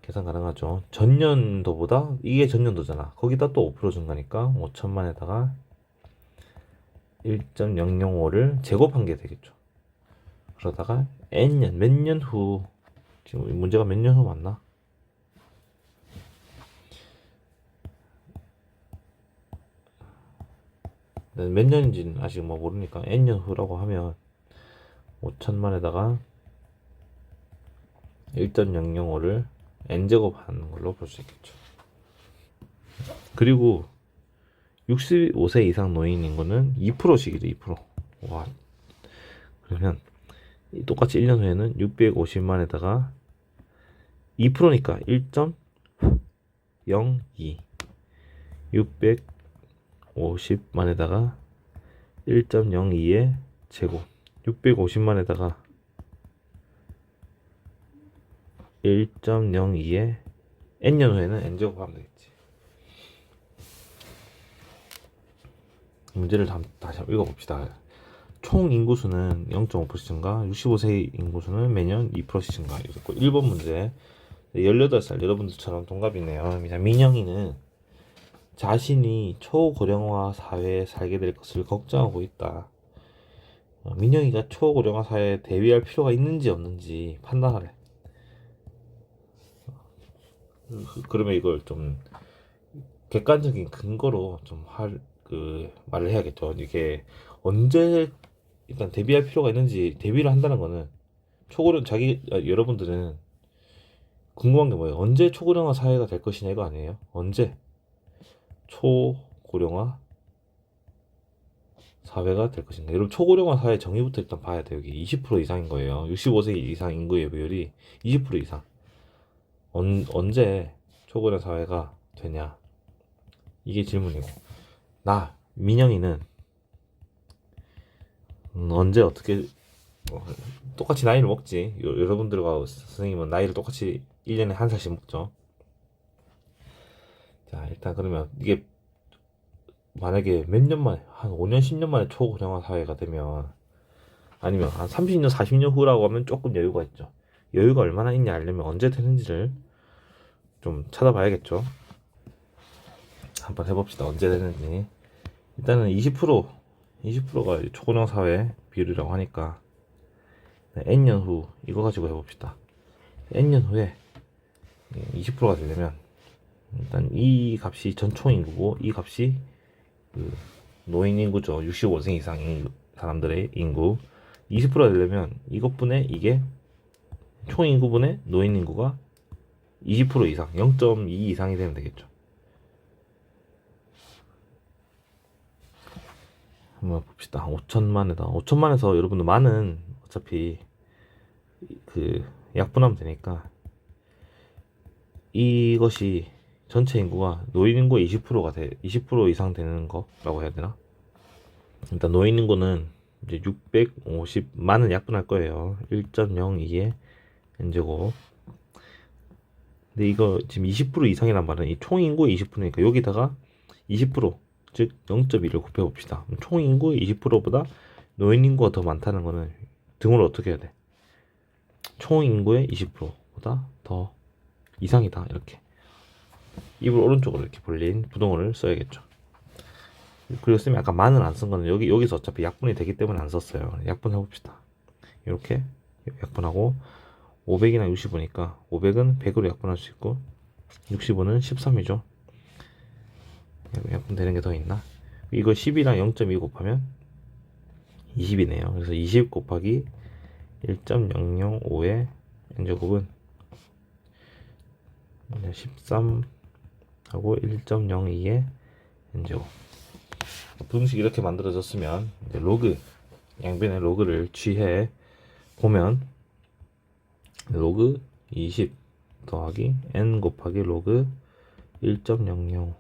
계산 가능하죠. 전년도보다 이게 전년도잖아. 거기다 또 5% 증가니까 5천만에다가 1.005를 제곱한 게 되겠죠. 그러다가 n년 몇 년 후 지금 문제가 몇 년 후 맞나? 몇 년인지는 아직 뭐 모르니까 n년 후라고 하면 5천만에다가 1.005를 n제곱 하는 걸로 볼 수 있겠죠. 그리고 65세 이상 노인 인구는 2%씩이죠. 2%. 와. 그러면 똑같이 1년 후에는 650만에다가 2%니까 1.02 650만에다가 1.02의 제곱 650만에다가 1.02의 n년 후에는 n제곱 하면 되겠지. 문제를 다시 한번 읽어봅시다. 총 인구수는 0.5% 증가, 65세 인구수는 매년 2%씩 증가. 1번 문제. 18살 여러분들처럼 동갑이네요. 민영이는 자신이 초고령화 사회에 살게 될 것을 걱정하고 있다. 민영이가 초고령화 사회에 대비할 필요가 있는지 없는지 판단하래. 그러면 이걸 좀 객관적인 근거로 좀 말을 해야겠죠. 이게 언제 일단 대비할 필요가 있는지 대비를 한다는 거는 여러분들은 궁금한 게 뭐예요? 언제 초고령화 사회가 될 것이냐 이거 아니에요? 언제 초고령화 사회가 될 것인가? 여러분 초고령화 사회 정의부터 일단 봐야 돼요. 여기 20% 이상인 거예요. 65세 이상 인구의 비율이 20% 이상. 언제 초고령 사회가 되냐? 이게 질문이고. 민영이는 언제 어떻게 똑같이 나이를 먹지. 여러분들과 선생님은 나이를 똑같이 1년에 한 살씩 먹죠. 자, 일단 그러면 이게 만약에 몇 년 만에 한 5년 10년 만에 초고령화 사회가 되면 아니면 한 30년 40년 후라고 하면 조금 여유가 있죠. 여유가 얼마나 있냐 알려면 언제 되는지를 좀 찾아봐야겠죠. 한번 해봅시다. 언제 되는지. 일단은 20%가 초고령 사회 비율이라고 하니까 n년 후 이거 가지고 해봅시다. n년 후에 20%가 되려면 일단 이 값이 전총 인구고 이 값이 그 노인 인구죠. 65세 이상 사람들의 인구. 20%가 되려면 이것분의 이게 총 인구분의 노인 인구가 20% 이상 0.2 이상이 되면 되겠죠. 한번 봅시다. 5천만에서 여러분들 만은 어차피 그 약분하면 되니까 이것이 전체 인구가 노인 인구의 20% 이상 되는 거라고 해야 되나? 일단 노인 인구는 이제 650만은 약분할 거예요. 1.02의 n제곱. 근데 이거 지금 20% 이상이란 말은 이 총 인구의 20%니까 여기다가 20%, 즉 0.1을 곱해봅시다. 총 인구의 20%보다 노인 인구가 더 많다는 거는 등호를 어떻게 해야 돼? 총 인구의 20%보다 더 이상이다. 이렇게 입을 오른쪽으로 이렇게 벌린 부동어를 써야겠죠. 그리고 쓰면 아까 만은 안 쓴 거는 여기서 어차피 약분이 되기 때문에 안 썼어요. 약분 해봅시다. 이렇게 약분하고 500이나 65니까 500은 100으로 약분할 수 있고 65는 13이죠. 약분되는 게 더 있나? 이거 10이랑 0.2 곱하면 20이네요. 그래서 20 곱하기 1.005의 n제곱은 13하고 1.02의 n제곱. 부등식 이렇게 만들어졌으면 이제 양변의 로그를 취해 보면 로그 20 더하기 n 곱하기 로그 1.00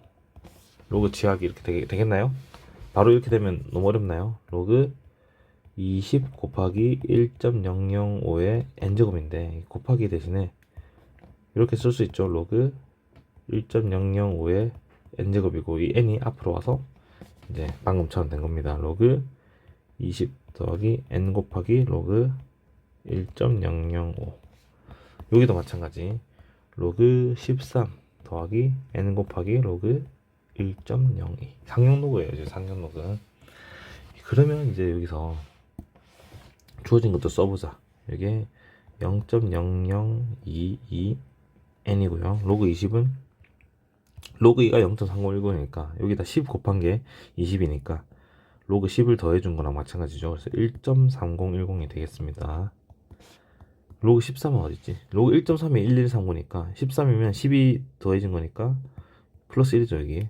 로그 취하기 이렇게 되겠나요? 바로 이렇게 되면 너무 어렵나요? 로그 20 곱하기 1.005의 n제곱인데 곱하기 대신에 이렇게 쓸 수 있죠. 로그 1.005의 n제곱이고 이 n이 앞으로 와서 이제 방금처럼 된 겁니다. 로그 20 더하기 n 곱하기 로그 1.005 여기도 마찬가지 로그 13 더하기 n 곱하기 로그 1.02 상용로그예요. 이제 상용로그. 그러면 이제 여기서 주어진 것도 써보자. 이게 0.0022n이고요. 로그 20은 로그 2가 0.3019니까 여기다 10 곱한 게 20이니까 로그 10을 더해준 거랑 마찬가지죠. 그래서 1.3010이 되겠습니다. 로그 13은 어딨지? 로그 1.3이 1139니까 13이면 10이 더해진 거니까 플러스 1이죠. 여기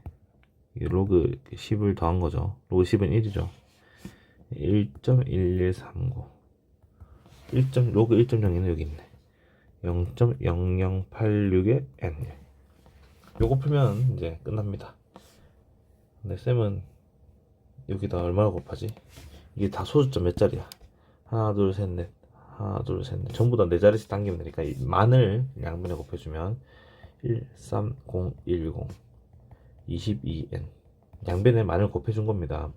로그 10을 더한 거죠. 로그 10은 1이죠. 1.1139 로그 1.0은 여기 있네. 0.0086의 n. 요거 풀면 이제 끝납니다. 근데 쌤은 여기다 얼마나 곱하지? 이게 다 소수점 몇 자리야? 하나 둘 셋 넷, 하나 둘 셋 넷, 전부 다 네 자리씩 당기면 되니까 이 만을 양변에 곱해주면 13010 22n, 양변에 만을 곱해준 겁니다.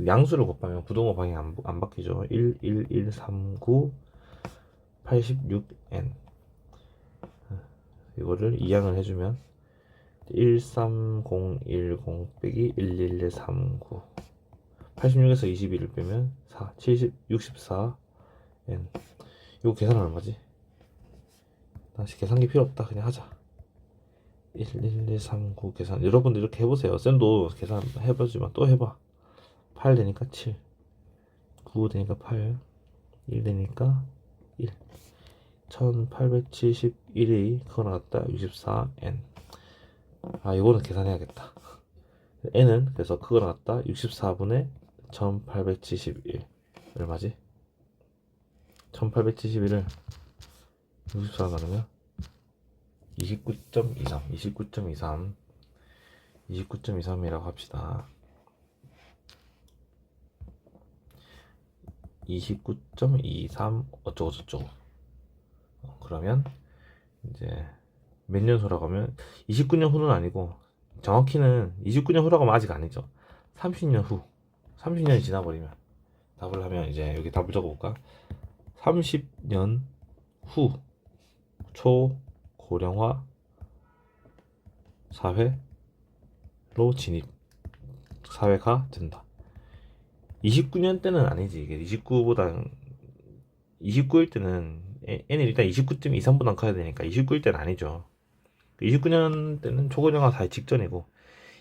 양수를 곱하면 부동호 방향 안 바뀌죠. 11139 86n. 이거를 이항을 해주면 13010 빼기 11139, 86에서 21을 빼면 4, 70, 64n. 이거 계산 얼마지? 다시 계산기 필요 없다. 그냥 하자. 11139 계산. 여러분들 이렇게 해보세요. 쌤도 계산 해보지만 또 해봐. 8 되니까 7, 9 되니까 8, 1 되니까 1. 1871이 그거 나왔다. 64n. 아, 이거는 계산해야겠다. n은 그래서 그거 나왔다. 64분의 1871 얼마지? 1871을 64 나누면 29.23이라고 합시다. 29.23 어쩌고저쩌고. 그러면 이제 몇 년 후라고 하면 29년 후는 아니고, 정확히는 29년 후라고 하면 아직 아니죠. 30년 후, 30년이 지나버리면 답을 하면, 이제 여기 답을 적어볼까? 30년 후 초고령화 사회로 진입 사회가 된다. 29년 때는 아니지. 이게 29일 때는 n이 일단 29.23보다 커야 되니까 29일 때는 아니죠. 29년 때는 초고령화 사회 직전이고,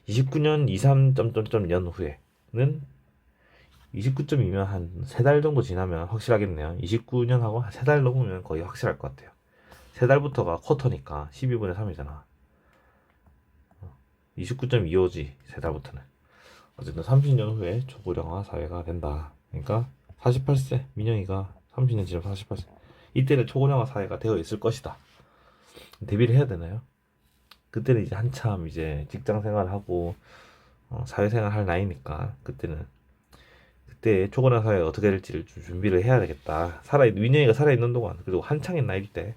29년 23.년 후에는 29.2면 한 3달 정도 지나면 확실하겠네요. 29년하고 한 3달 넘으면 거의 확실할 것 같아요. 3달부터가 쿼터니까 12분의 3이잖아. 29.25지 3달부터는. 어쨌든 30년 후에 초고령화 사회가 된다. 그러니까 48세 민영이가 30년 지나면 48세, 이때는 초고령화 사회가 되어 있을 것이다. 대비를 해야 되나요? 그때는 이제 한참 이제 직장 생활하고 사회생활 할 나이니까, 그때 초고령 사회가 어떻게 될지를 좀 준비를 해야 되겠다. 민영이가 살아있는 동안, 그리고 한창인 나이일 때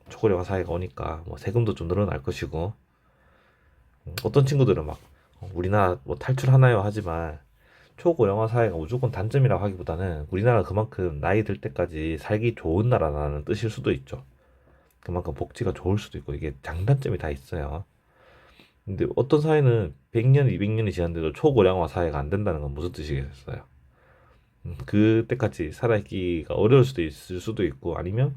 초고령화 사회가 오니까 뭐 세금도 좀 늘어날 것이고, 어떤 친구들은 막 우리나라 뭐 탈출하나요 하지만, 초고령화 사회가 무조건 단점이라고 하기보다는 우리나라 그만큼 나이 들 때까지 살기 좋은 나라라는 뜻일 수도 있죠. 그만큼 복지가 좋을 수도 있고, 이게 장단점이 다 있어요. 근데 어떤 사회는 100년, 200년이 지났는데도 초고령화 사회가 안 된다는 건 무슨 뜻이겠어요? 그때까지 살아있기가 어려울 수도 있을 수도 있고, 아니면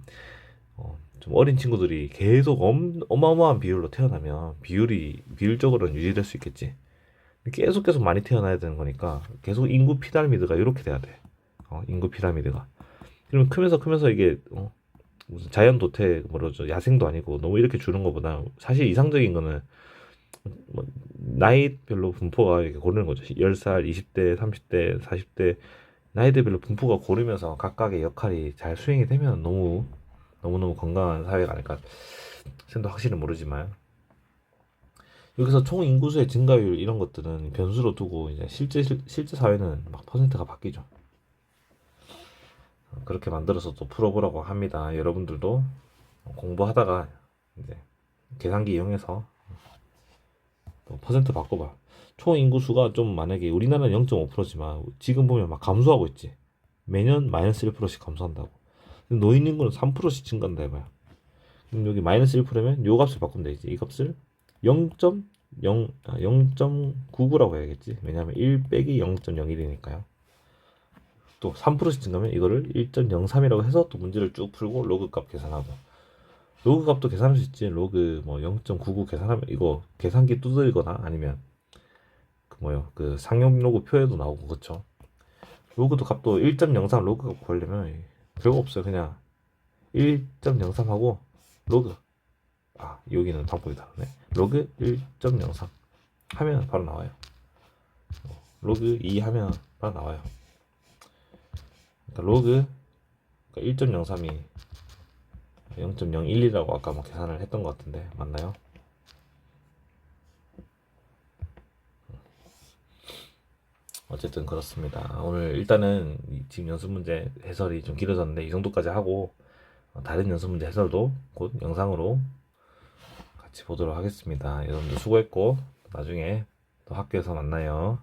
좀 어린 친구들이 계속 어마어마한 비율로 태어나면 비율적으로는 유지될 수 있겠지. 계속 많이 태어나야 되는 거니까 계속 인구 피라미드가 이렇게 돼야 돼. 인구 피라미드가. 그러면 크면서 이게 무슨 자연 도태 뭐라죠, 야생도 아니고, 너무 이렇게 주는 것보다 사실 이상적인 거는 뭐 나이별로 분포가 이렇게 고르는 거죠. 10살, 20대, 30대, 40대 나이대별로 분포가 고르면서 각각의 역할이 잘 수행이 되면 너무너무 건강한 사회가 아닐까. 쌤도 확실히 모르지만, 여기서 총 인구수의 증가율 이런 것들은 변수로 두고, 이제 실제 사회는 막 퍼센트가 바뀌죠. 그렇게 만들어서 또 풀어보라고 합니다. 여러분들도 공부하다가 이제 계산기 이용해서 또 퍼센트 바꿔봐. 총 인구수가 좀, 만약에 우리나라는 0.5%지만 지금 보면 막 감소하고 있지. 매년 마이너스 1%씩 감소한다고. 노인 인구는 3%씩 증가한다 해봐요. 그럼 여기 마이너스 1%면 요 값을 바꾸면 되지. 이 값을 0.99라고 해야겠지. 왜냐하면 1 빼기 0.01이니까요. 또 3%씩 증가하면 이거를 1.03이라고 해서 또 문제를 쭉 풀고 로그 값 계산하고, 로그 값도 계산할 수 있지. 로그 뭐 0.99 계산하면 이거 계산기 두드리거나 아니면 그 뭐요? 그 상용 로그 표에도 나오고 그렇죠. 로그도 값도 1.03 로그 값 구하려면 별거 없어요. 그냥 1.03 하고 로그, 여기는 방법이 다르네. 로그 1.03 하면 바로 나와요. 로그 2 하면 바로 나와요. 그러니까 로그 1.03이 0.012라고 아까 뭐 계산을 했던 것 같은데 맞나요? 어쨌든 그렇습니다. 오늘 일단은 지금 연습 문제 해설이 좀 길어졌는데 이 정도까지 하고 다른 연습 문제 해설도 곧 영상으로 같이 보도록 하겠습니다. 여러분들 수고했고 나중에 또 학교에서 만나요.